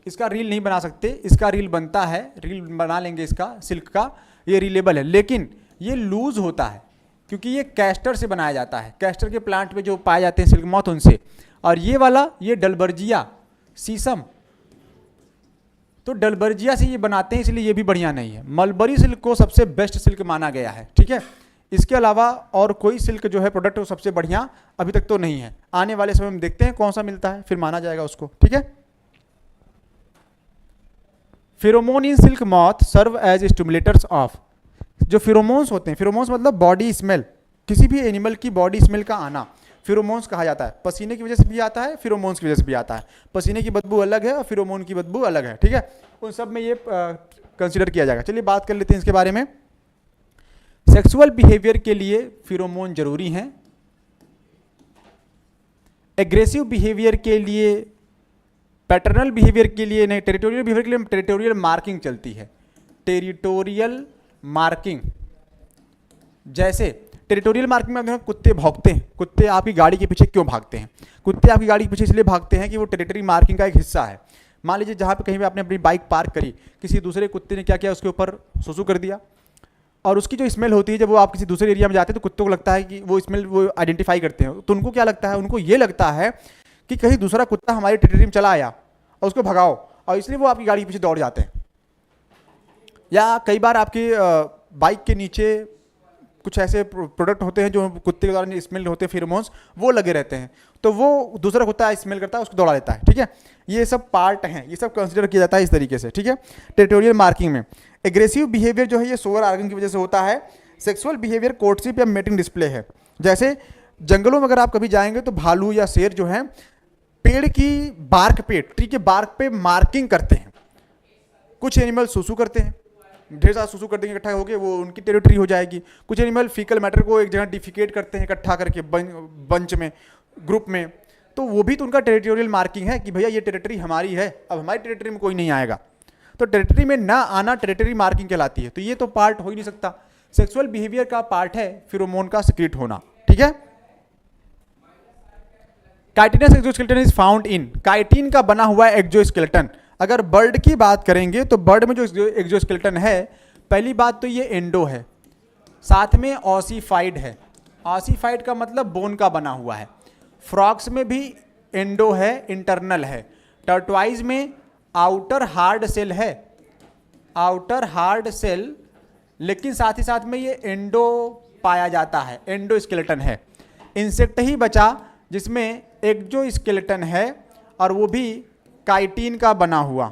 इसका रील नहीं बना सकते। इसका रील बनता है, रील बना लेंगे इसका सिल्क का, ये रिलेबल है, लेकिन ये लूज होता है क्योंकि ये कैस्टर से बनाया जाता है। कैस्टर के प्लांट में जो पाए जाते हैं सिल्क मॉथ उनसे। और ये वाला ये डलबर्जिया सीसम, तो डलबर्जिया से ये बनाते हैं, इसलिए ये भी बढ़िया नहीं है। मलबरी सिल्क को सबसे बेस्ट सिल्क माना गया है, ठीक है। इसके अलावा और कोई सिल्क जो है प्रोडक्ट वो सबसे बढ़िया अभी तक तो नहीं है। आने वाले समय में देखते हैं कौन सा मिलता है, फिर माना जाएगा उसको, ठीक है। Pheromone in silk moth serve as stimulators of. जो फेरोमोन्स होते हैं, फेरोमोन्स मतलब बॉडी स्मेल, किसी भी एनिमल की बॉडी स्मेल का आना फेरोमोन्स कहा जाता है। पसीने की वजह से भी आता है, फेरोमोन्स की वजह से भी आता है। पसीने की बदबू अलग है और फेरोमोन की बदबू अलग है, ठीक है। उन सब में ये कंसीडर किया जाएगा। चलिए बात कर लेते हैं इसके बारे में। सेक्सुअल बिहेवियर के लिए फेरोमोन जरूरी हैं। एग्रेसिव बिहेवियर के लिए, पैटर्नल बिहेवियर के लिए नहीं, टेरिटोरियल बिहेवियर के लिए टेरिटोरियल मार्किंग चलती है। टेरिटोरियल मार्किंग, जैसे टेरिटोरियल मार्किंग में देखो कुत्ते भौंकते हैं। कुत्ते आपकी गाड़ी के पीछे क्यों भागते हैं? कुत्ते आपकी गाड़ी के पीछे इसलिए भागते हैं कि वो टेरिटरी मार्किंग का एक हिस्सा है। मान लीजिए जहाँ पे कहीं भी आपने अपनी बाइक पार्क करी, किसी दूसरे कुत्ते ने क्या किया, उसके ऊपर सुसु कर दिया, और उसकी जो स्मेल होती है जब वो आप किसी दूसरे एरिया में जाते हैं तो कुत्तों को लगता है कि वो स्मेल वो आइडेंटिफाई करते हैं। तो उनको क्या लगता है? उनको ये लगता है कि कहीं दूसरा कुत्ता हमारी टेरिटरी में चला आया और उसको भगाओ, और इसलिए वो आपकी गाड़ी के पीछे दौड़ जाते हैं। या कई बार आपकी बाइक के नीचे कुछ ऐसे प्रोडक्ट होते हैं जो कुत्ते के द्वारा स्मेल होते हैं, फेरोमोन्स, वो लगे रहते हैं, तो वो दूसरा कुत्ता स्मेल करता है, उसको दौड़ा देता है, ठीक है। ये सब पार्ट हैं, ये सब कंसीडर किया जाता है इस तरीके से, ठीक है। टेरिटोरियल मार्किंग में एग्रेसिव बिहेवियर जो है ये सोवर आर्गन की वजह से होता है। सेक्सुअल बिहेवियर कोर्टशिप या मेटिंग डिस्प्ले है। जैसे जंगलों में अगर आप कभी जाएंगे तो भालू या शेर जो है पेड़ की बार्क पे, ट्री के बार्क पे मार्किंग करते हैं। कुछ एनिमल सुसु करते हैं, ढेर सारा सुसु कर देंगे इकट्ठा हो गए, वो उनकी टेरिटरी हो जाएगी। कुछ एनिमल फीकल मैटर को एक जगह डिफिकेट करते हैं इकट्ठा करके बंच में, ग्रुप में, तो वो भी तो उनका टेरिटोरियल मार्किंग है कि भैया ये टेरिटरी हमारी है, अब हमारी टेरिटरी में कोई नहीं आएगा। तो टेरिटरी में ना आना टेरिटरी मार्किंग कहलाती है। तो ये तो पार्ट हो ही नहीं सकता। सेक्सुअल बिहेवियर का पार्ट है फेरोमोन का सिक्रीट होना, ठीक है। Chitinous exoskeleton is found in, chitin का बना हुआ एक्सोस्केलेटन। अगर बर्ड की बात करेंगे तो बर्ड में जो एक्सोस्केलेटन है, पहली बात तो ये एंडो है, साथ में ऑसिफाइड है। ऑसिफाइड का मतलब बोन का बना हुआ है। फ्रॉक्स में भी एंडो है, इंटरनल है। टर्टवाइज में आउटर हार्ड सेल है, आउटर हार्ड सेल, लेकिन साथ ही साथ में ये एंडो पाया जाता है, एंडोस्केलेटन है। इंसेक्ट ही बचा जिसमें एक्सोस्केलेटन है और वो भी काइटिन का बना हुआ,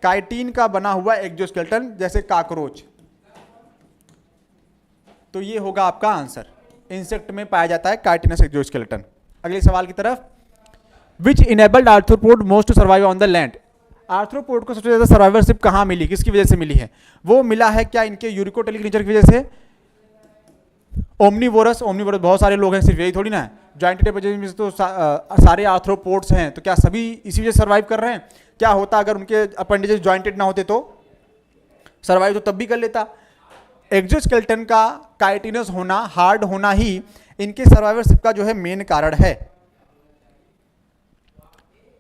काइटिन का बना हुआ एक्सोस्केलेटन, जैसे काकरोच। तो ये होगा आपका आंसर। इंसेक्ट में पाया जाता है काइटिनस एक्सोस्केलेटन। अगले सवाल की तरफ, which enabled arthropod most to survive on the land. Arthropod को सबसे ज़्यादा सर्वाइवरशिप कहाँ मिली, किसकी वजह से मिली है? वो मिला है क्या इनके यूरिकोटेलिक नेचर की वजह से? ओमनीवोरस बहुत सारे लोग हैं, सिर्फ यही थोड़ी ना है। जॉइंटेड एपिजेनेसिस में तो सारे आर्थ्रोपोड्स हैं, तो क्या सभी इसी वजह से सर्वाइव कर रहे हैं? क्या होता अगर उनके अपेंडेजेस जॉइंटेड ना होते तो? सर्वाइव तो तब भी कर लेता। एक्सोस्केलेटन का काइटिनस होना, हार्ड होना ही इनके सर्वाइवरशिप का जो है मेन कारण है।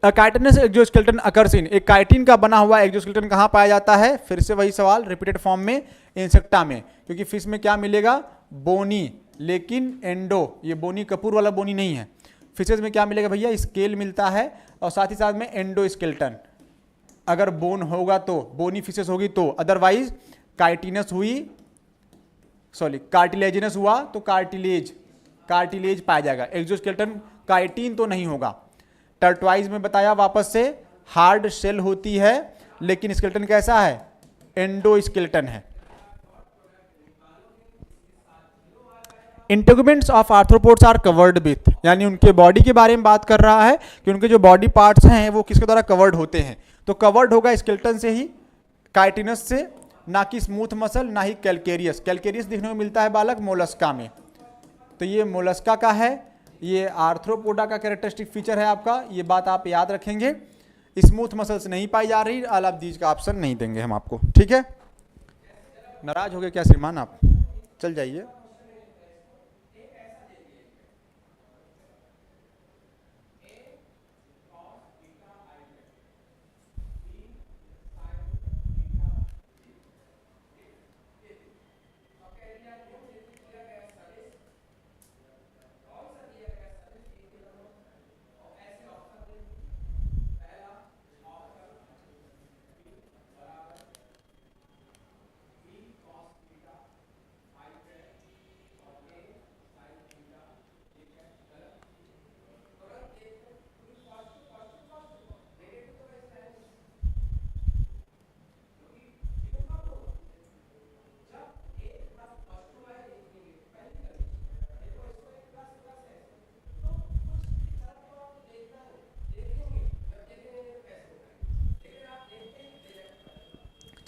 काइटिनस एक्सोस्केलेटन अकर्स इन, एक काइटिन का बना हुआ एक्सोस्केलेटन कहाँ पाया जाता है? फिर से वही सवाल रिपीटेड फॉर्म में, इंसेक्टा में। क्योंकि फिश में क्या मिलेगा? बोनी, लेकिन एंडो, ये बोनी कपूर वाला बोनी नहीं है। फिशेज में क्या मिलेगा भैया? स्केल मिलता है, और साथ ही साथ में एंडोस्केलेटन। अगर बोन होगा तो बोनी फिशेज होगी तो, अदरवाइज काइटिनस हुई, सॉरी कार्टिलेजिनस हुआ तो कार्टिलेज पाया जाएगा। एक्सोस्केलेटन काइटिन तो नहीं होगा। टर्टवाइज में बताया वापस से, हार्ड शेल होती है, लेकिन स्केलेटन कैसा है? एंडोस्केलेटन है। Integuments of arthropods are covered with, यानी उनके बॉडी के बारे में बात कर रहा है कि उनके जो बॉडी पार्ट्स हैं वो किसके द्वारा कवर्ड होते हैं? तो कवर्ड होगा स्केलेटन से ही, काइटिनस से, ना कि स्मूथ मसल, ना ही कैलकेरियस। कैलकेरियस देखने को मिलता है बालक मोलस्का में, तो ये मोलस्का का है, ये आर्थ्रोपोडा का कैरेक्टरिस्टिक फीचर है आपका, ये बात आप याद रखेंगे। स्मूथ मसल्स नहीं पाई जा रही, ऑल ऑफ दीज का ऑप्शन नहीं देंगे हम आपको, ठीक है? नाराज हो गए क्या श्रीमान आप? चल जाइए।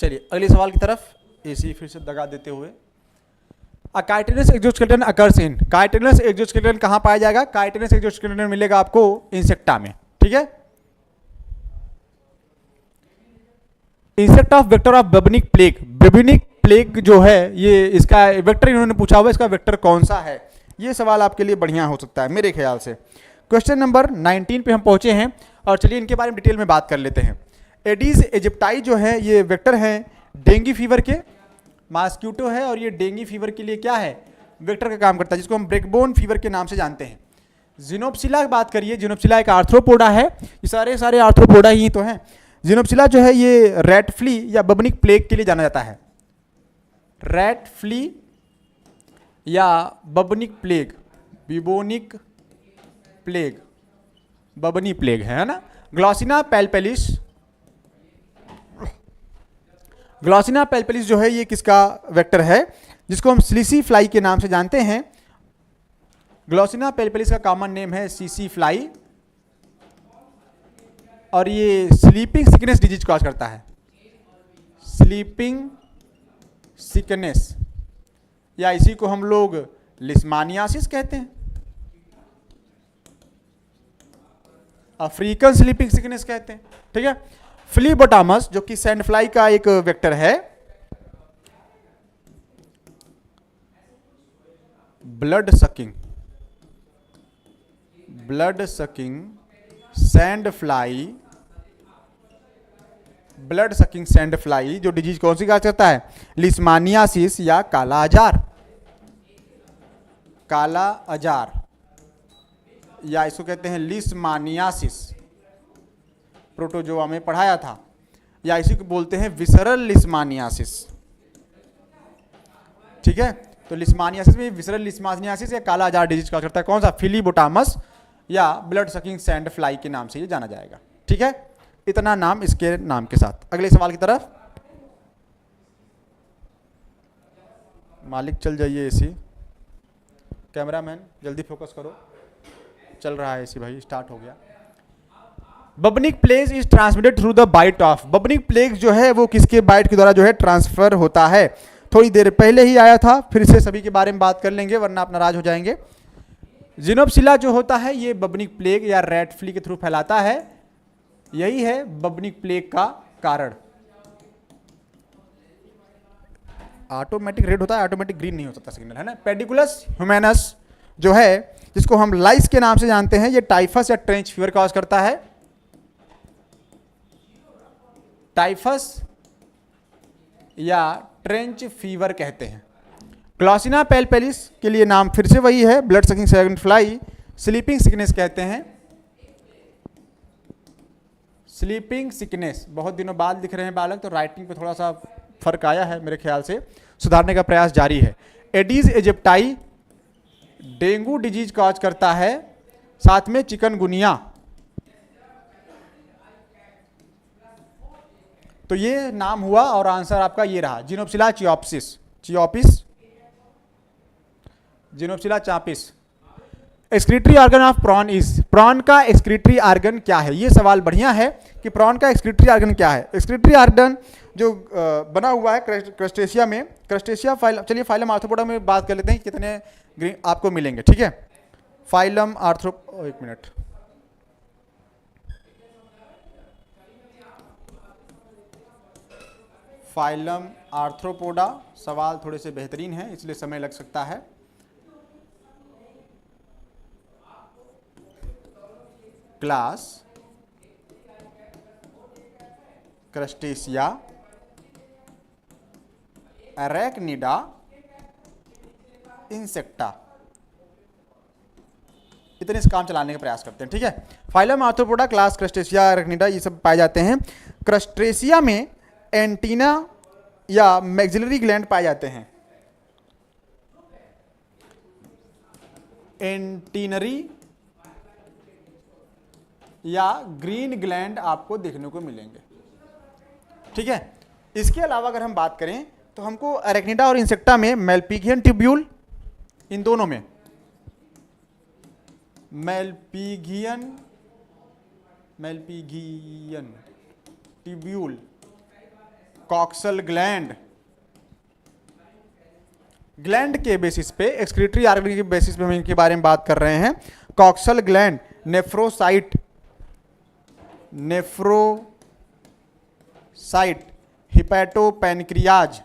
चलिए अगले सवाल की तरफ, एसी फिर से दगा देते हुए। Chitinous exoskeleton occurs in, chitinous exoskeleton कहाँ पाया जाएगा? काइटिनस एक्सोस्केलेटन मिलेगा आपको इंसेक्टा में, ठीक है? Insect of vector of bubonic plague, bubonic plague जो है ये इसका वेक्टर इन्होंने पूछा हुआ, इसका वेक्टर कौन सा है? ये सवाल आपके लिए बढ़िया हो सकता है मेरे ख्याल से। क्वेश्चन नंबर 19 पे हम पहुंचे हैं, और चलिए इनके बारे में डिटेल में बात कर लेते हैं। एडीज एजिप्टाई जो है ये वेक्टर है डेंगू फीवर के, मॉस्किटो है, और ये डेंगू फीवर के लिए क्या है? वेक्टर का काम करता है, जिसको हम ब्रेकबोन फीवर के नाम से जानते हैं। जिनोप्सिला की बात करिए, जिनोप्सिला एक आर्थ्रोपोडा है, ये सारे आर्थ्रोपोडा ही तो हैं। जिनोप्सिला जो है ये रैट फ्ली या बबनिक प्लेग के लिए जाना जाता है। रैट फ्ली या बबनिक प्लेग, बिबोनिक प्लेग, बबनी प्लेग है ना। ग्लॉसिना पैल्पेलिस, ग्लॉसिना पैल्पेलिस जो है ये किसका वेक्टर है? जिसको हम स्लीसी फ्लाई के नाम से जानते हैं। ग्लॉसिना पैल्पेलिस का कॉमन नेम है सीसी फ्लाई, और ये स्लीपिंग सिकनेस डिजीज कॉज करता है। स्लीपिंग सिकनेस, या इसी को हम लोग लिस्मानियासिस कहते हैं, अफ्रीकन स्लीपिंग सिकनेस कहते हैं, ठीक है? फ्लीबोटामस जो कि सैंड फ्लाई का एक वेक्टर है, blood sucking sand fly, blood sucking sand fly जो डिजीज कौन सी कहा जाता है? लिस्मानियासिस या काला अजार, या इसको कहते हैं लिस्मानियासिस, प्रोटोजोआ में पढ़ाया था। या इसी को बोलते हैं विसरल लिस्मानियासिस, ठीक है? तो लिस्मानियासिस में विसरल लिस्मानियासिस या काला अजार डिजीज का करता है कौन सा? फिलीबोटामस या ब्लड सकिंग सैंड फ्लाई के नाम से ये जाना जाएगा, ठीक है? इतना नाम इसके नाम के साथ। अगले सवाल की तरफ, मालिक चल जाइए एसी, कैमरामैन जल्दी फोकस करो, चल रहा है एसी भाई, स्टार्ट हो गया। Bubonic plague is transmitted through the bite of, bubonic plague जो है वो किसके बाइट के द्वारा जो है ट्रांसफर होता है। थोड़ी देर पहले ही आया था, फिर से सभी के बारे में बात कर लेंगे वरना आप नाराज हो जाएंगे। जिनोप्सिला जो होता है ये बबनिक प्लेग या रेड फ्ली के थ्रू फैलाता है, यही है बबनिक प्लेग का कारण। ऑटोमेटिक रेड होता है, ऑटोमेटिक ग्रीन नहीं हो सकता सिग्नल, है ना। पेडिकुलस ह्यूमैनस जो है, जिसको हम लाइस के नाम से जानते हैं, ये टाइफस या ट्रेंच फीवर कॉज करता है। टाइफस या ट्रेंच फीवर कहते हैं। क्लॉसिना पेलपेलिस के लिए नाम फिर से वही है, blood sucking Sagan fly, sleeping sickness कहते हैं। स्लीपिंग सिकनेस, बहुत दिनों बाद लिख रहे हैं बालक, तो राइटिंग पे थोड़ा सा फर्क आया है, मेरे ख्याल से सुधारने का प्रयास जारी है। Aedes aegypti dengue disease cause करता है, साथ में चिकनगुनिया। तो ये नाम हुआ और आंसर आपका ये रहा, Xenopsylla cheopis, Xenopsylla cheopis. Excretory organ of prawn is, prawn का एक्सक्रीटरी ऑर्गन क्या है। ये सवाल बढ़िया है कि प्रॉन का एक्सक्रीटरी ऑर्गन क्या है। एक्सक्रीटरी ऑर्गन जो बना हुआ है क्रस्टेशिया में, क्रस्टेशिया फाइलम, चलिए फाइलम आर्थ्रोपोडा में बात कर लेते हैं कितने ग्रीन आपको मिलेंगे, ठीक है। फाइलम एक मिनट, फाइलम आर्थ्रोपोडा, सवाल थोड़े से बेहतरीन है इसलिए समय लग सकता है। क्लास क्रस्टेशिया अरेक्निडा इंसेक्टा, इतने इस काम चलाने का प्रयास करते हैं, ठीक है। Phylum arthropoda, class crustacea Arachnida, ये सब पाए जाते हैं। क्रस्टेशिया में एंटीना या मैक्सिलरी ग्लैंड पाए जाते हैं। एंटीनरी या ग्रीन ग्लैंड आपको देखने को मिलेंगे, ठीक है। इसके अलावा अगर हम बात करें तो हमको अरेक्निडा और इंसेक्टा में मेलपिगियन ट्यूब्यूल, इन दोनों में Malpighian tubule, coxal gland, gland के बेसिस पे, एक्सक्रीटरी ऑर्गन के बेसिस पे हम इनके बारे में बात कर रहे हैं। कॉक्सल ग्लैंड, नेफ्रोसाइट, हिपैटोपैनक्रियाज,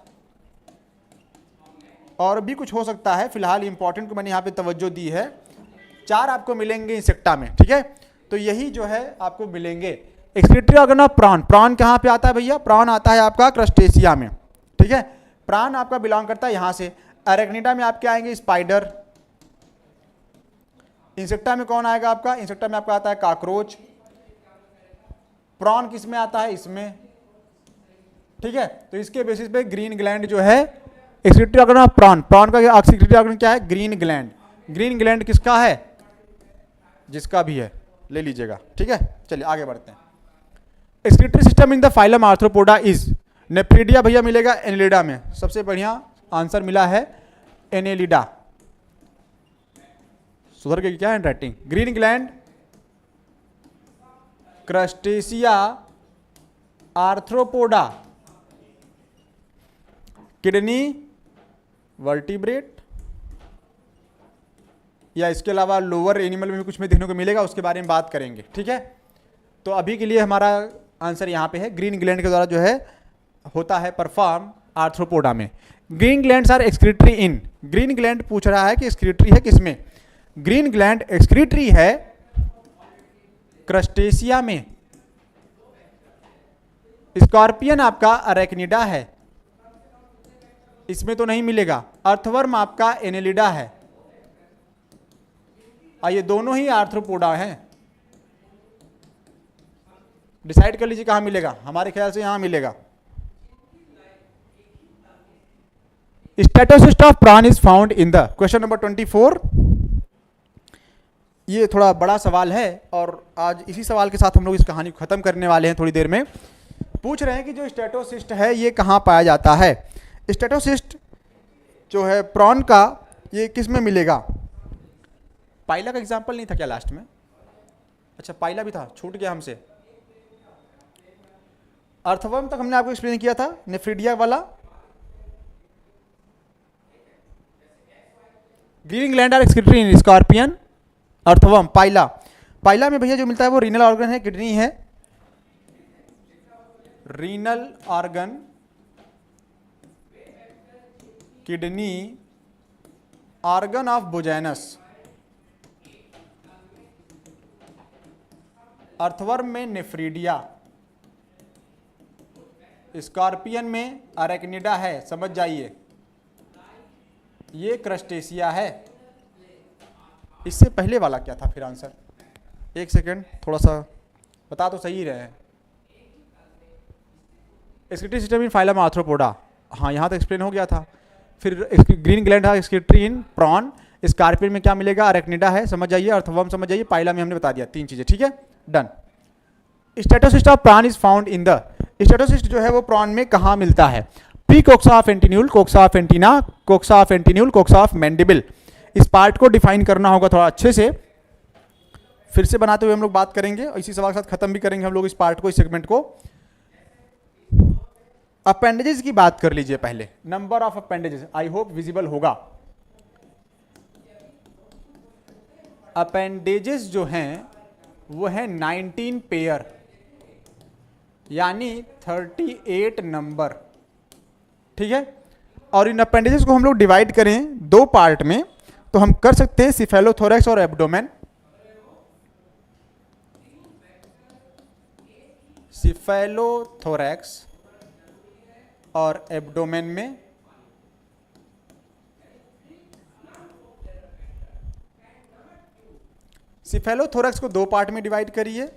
और भी कुछ हो सकता है, फिलहाल इंपॉर्टेंट को मैंने यहाँ पे तवज्जो दी है। 4 आपको मिलेंगे इंसेक्टा में, ठीक है। तो यही जो है आपको मिलेंगे। Excretory organ of prawn, prawn कहाँ पे आता है भैया, प्रॉन आता है आपका क्रस्टेशिया में, ठीक है। प्रॉन आपका बिलोंग करता है यहाँ से। अरेक्निडा में आपके आएंगे स्पाइडर, इंसेक्टा में कौन आएगा आपका, इंसेक्टा में आपका आता है कॉकरोच। प्रॉन किस में आता है, इसमें, ठीक है। तो इसके बेसिस पे ग्रीन ग्लैंड जो है excretory organ of prawn, prawn का एक्सक्रीटरी ऑर्गन क्या है, ग्रीन ग्लैंड। ग्रीन ग्लैंड किसका है, जिसका भी है ले लीजिएगा, ठीक है। चलिए आगे बढ़ते हैं। Excretory system in the phylum arthropoda is, nephridia भैया मिलेगा एनेलिडा में, सबसे बढ़िया आंसर मिला है एनेलिडा, सुधर गई क्या hand writing. Green gland crustacea arthropoda, kidney vertebrate, या इसके अलावा लोअर एनिमल में भी कुछ में देखने को मिलेगा, उसके बारे में बात करेंगे, ठीक है। तो अभी के लिए हमारा आंसर यहाँ पे है, ग्रीन ग्लैंड के द्वारा जो है होता है परफॉर्म आर्थ्रोपोडा में। Green glands are excretory in, green gland पूछ रहा है कि एक्सक्रीटरी है किसमें, ग्रीन ग्लैंड एक्सक्रीटरी है क्रस्टेशिया में। स्कॉर्पियन आपका अरेक्निडा है, इसमें तो नहीं मिलेगा। अर्थवर्म आपका एनेलिडा है, ये दोनों ही आर्थ्रोपोडा हैं। डिसाइड कर लीजिए कहां मिलेगा, हमारे ख्याल से यहां मिलेगा। Statocyst of prawn is found in the, question number 24। ये थोड़ा बड़ा सवाल है और आज इसी सवाल के साथ हम लोग इस कहानी को खत्म करने वाले हैं थोड़ी देर में। पूछ रहे हैं कि जो स्टेटोसिस्ट है ये कहाँ पाया जाता है। स्टेटोसिस्ट जो है प्रॉन का, ये किस में मिलेगा। पाइला का एग्जाम्पल नहीं था क्या लास्ट में, अच्छा पाइला भी था, छूट गया हमसे, अर्थवर्म तक हमने आपको एक्सप्लेन किया था, नेफ्रीडिया वाला। Green gland are excretory in scorpion. Earthworm, Pila. Pila में भैया जो मिलता है वो रीनल ऑर्गन है, किडनी है, renal organ, kidney, organ of Bojanus. Earthworm में नेफ्रीडिया, स्कॉर्पियन में अरेक्निडा है, समझ जाइए, ये क्रस्टेशिया है। इससे पहले वाला क्या था फिर आंसर? एक सेकेंड, थोड़ा सा बता तो सही रहे हैं। Excretory system in phylum arthropoda, हाँ यहाँ तो एक्सप्लेन हो गया था। फिर ग्रीन ग्लैंड है एक्सक्रीटरी इन प्रॉन। स्कॉर्पियन में क्या मिलेगा? अरेक्निडा है, समझ जाइए। अर्थवर्म समझ जाइए। पाइला में हमने बता दिया, 3 चीजें, ठीक है, done. Statocyst of prawn is found in the, statocyst जो है वो प्रॉन में कहाँ मिलता है? Pre coxa of antennule, coxa of antenna, coxa of antennule, coxa of mandible. इस पार्ट को डिफाइन करना होगा थोड़ा अच्छे से, फिर से बनाते हुए हम लोग बात करेंगे और इसी सवाल के साथ खत्म भी करेंगे हम लोग इस पार्ट को, इस सेगमेंट को। अपेंडेजेस की बात कर लीजिए पहले। Number of appendages, I hope visible होगा। अपेंडेजेस जो हैं वो है 19 पेयर, यानी 38 नंबर, ठीक है। और इन अपेंडेजेस को हम लोग डिवाइड करें 2 पार्ट में, तो हम कर सकते हैं सिफेलोथोरैक्स और एब्डोमेन। सिफेलोथोरैक्स और एब्डोमेन में सिफेलोथोरैक्स को 2 पार्ट में डिवाइड करिए,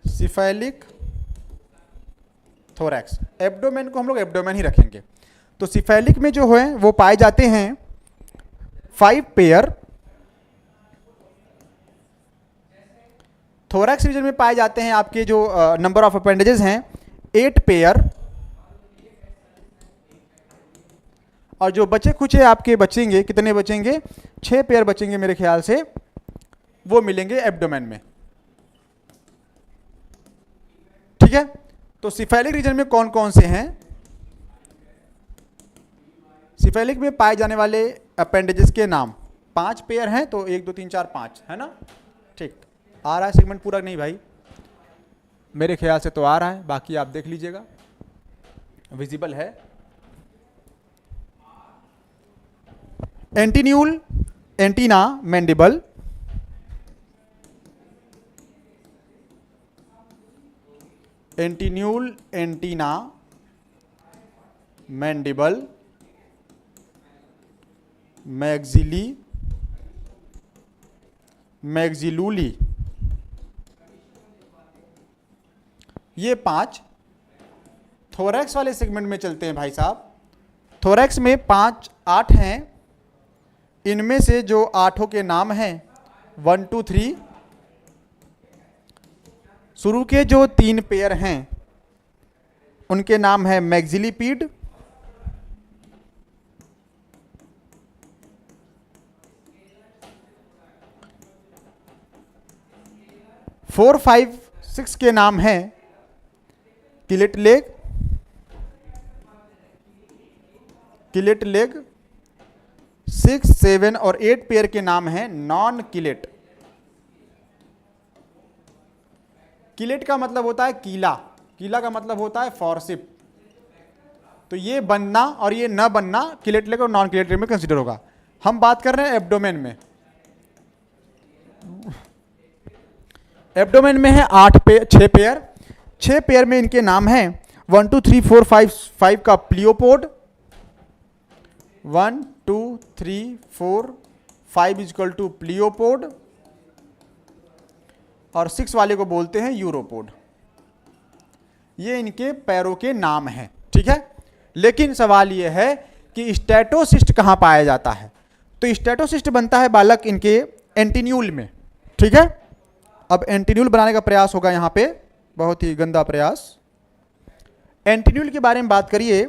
सिफेलिक थोरैक्स। एब्डोमेन को हम लोग एब्डोमेन ही रखेंगे। तो सिफेलिक में जो है वो पाए जाते हैं 5 पेयर, थोरैक्स रीजन में पाए जाते हैं आपके जो नंबर ऑफ अपेंडेजेस हैं 8 पेयर, और जो बचे खुचे आपके बचेंगे, कितने बचेंगे? 6 पेयर बचेंगे मेरे ख्याल से, वो मिलेंगे एब्डोमेन में, ठीक है। तो सिफेलिक रीजन में कौन कौन से हैं? सिफेलिक में पाए जाने वाले अपेंडेजेस के नाम 5 पेयर हैं, तो 1 2 3 4 5 है ना, ठीक। आ रहा है सेगमेंट पूरा नहीं भाई? मेरे ख्याल से तो आ रहा है, बाकी आप देख लीजिएगा, विजिबल है। Antennule, antenna, mandible, antennule, antenna, mandible, maxilla, maxillule, ये 5। थोरैक्स वाले सेगमेंट में चलते हैं भाई साहब। थोरैक्स में 5 8 हैं, इनमें से जो 8 के नाम हैं 1 2 3, शुरू के जो 3 पेयर हैं उनके नाम है मैग्जिलीपीड, 4 5 6 के नाम हैं किलेट लेग, किलेट लेग, 6 7 और 8 पेयर के नाम हैं नॉन किलेट। किलेट का मतलब होता है कीला, कीला का मतलब होता है फॉरसिप। तो ये बनना और ये न बनना किलेट लेग और नॉन किलेट लेग में कंसीडर होगा। हम बात कर रहे हैं एब्डोमेन में। एब्डोमेन में है 6 पेयर, 6 पेयर में इनके नाम हैं 1 2 3 4 5 5 का प्लियोपोड, 1 2 3 4 5 इजकल टू प्लियोपोड, और 6 वाले को बोलते हैं यूरोपोड। ये इनके पैरों के नाम हैं, ठीक है। लेकिन सवाल ये है कि स्टेटोसिस्ट कहाँ पाया जाता है? तो स्टेटोसिस्ट बनता है बालक इनके एंटीन्यूल में, ठीक है। अब एंटीन्यूल बनाने का प्रयास होगा यहाँ पे, बहुत ही गंदा प्रयास। एंटीन्यूल के बारे में बात करिए।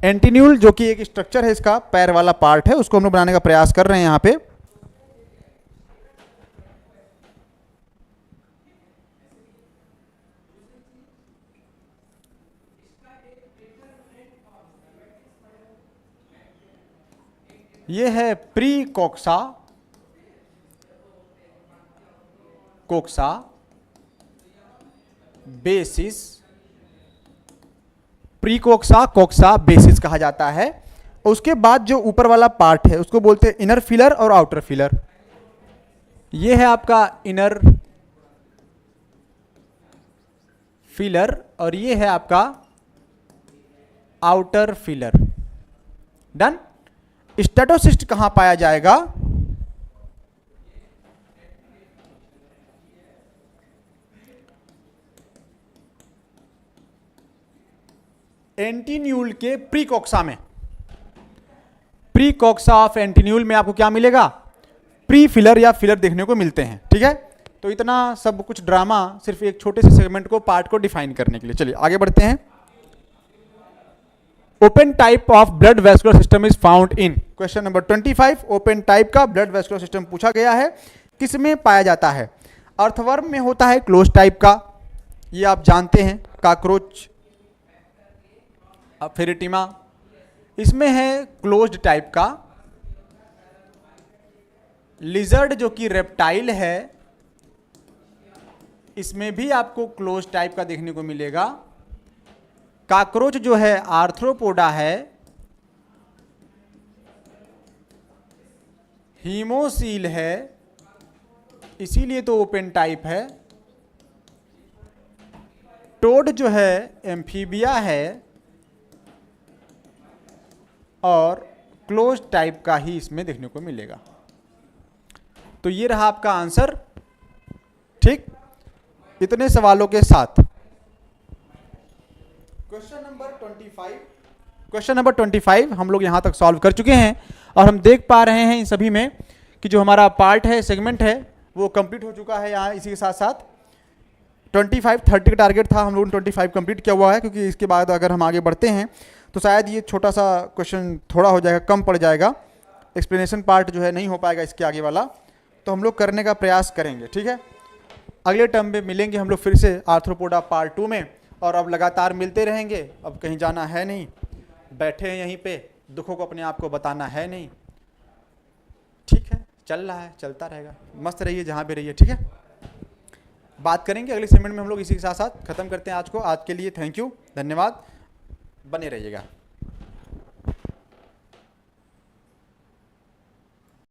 एंटीन्यूल जो कि एक स्ट्रक्चर है, इसका पैर वाला पार्ट है, उसको हम लोग बनाने का प्रयास कर रहे हैं यहाँ पे। ये है प्री कोक्सा, कोक्सा बेसिस, प्री कोक्सा कोक्सा बेसिस कहा जाता है। उसके बाद जो ऊपर वाला पार्ट है उसको बोलते हैं इनर फिलर और आउटर फिलर। ये है आपका इनर फिलर और ये है आपका आउटर फिलर। डन। स्टेटोसिस्ट कहां पाया जाएगा? एंटीन्यूल के प्रीकोक्सा में। प्रीकोक्सा ऑफ एंटीन्यूल में आपको क्या मिलेगा? प्री फिलर या फिलर देखने को मिलते हैं। ठीक है, तो इतना सब कुछ ड्रामा सिर्फ एक छोटे से सेगमेंट को, पार्ट को डिफाइन करने के लिए। चलिए आगे बढ़ते हैं। Open type of blood vascular system is found in, question number 25। Open type का ब्लड वेस्कुलर सिस्टम पूछा गया है, किसमें पाया जाता है? अर्थवर्म में होता है क्लोज टाइप का, ये आप जानते हैं, काकरोच, फेरिटिमा। इसमें है क्लोज्ड टाइप का। लिजर्ड जो कि रेप्टाइल है, इसमें भी आपको क्लोज टाइप का देखने को मिलेगा। काकरोच जो है आर्थ्रोपोडा है। हीमोसील है, इसीलिए तो ओपन टाइप है। टोड जो है एम्फीबिया है और क्लोज टाइप का ही इसमें देखने को मिलेगा। तो ये रहा आपका आंसर। ठीक, इतने सवालों के साथ क्वेश्चन नंबर 25 हम लोग यहां तक सॉल्व कर चुके हैं और हम देख पा रहे हैं इन सभी में कि जो हमारा पार्ट है, सेगमेंट है, वो कंप्लीट हो चुका है। यहाँ इसी के साथ साथ 25 30 का टारगेट था, हम लोगों ने 25 कंप्लीट किया हुआ है, क्योंकि इसके बाद अगर हम आगे बढ़ते हैं तो शायद ये छोटा सा क्वेश्चन थोड़ा हो जाएगा, कम पड़ जाएगा, एक्सप्लेनेशन पार्ट जो है नहीं हो पाएगा इसके आगे वाला, तो हम लोग करने का प्रयास करेंगे। ठीक है, अगले टर्म में मिलेंगे हम लोग फिर से आर्थ्रोपोडा पार्ट 2 में, और अब लगातार मिलते रहेंगे। अब कहीं जाना है नहीं, बैठे हैं यहीं पे, दुखों को अपने आप को बताना है नहीं। ठीक है, चल रहा है, चलता रहेगा, मस्त रहिए जहाँ भी रहिए। ठीक है, बात करेंगे अगले सेगमेंट में हम लोग। इसी के साथ साथ खत्म करते हैं आज को। आज के लिए थैंक यू, धन्यवाद, बने रहिएगा।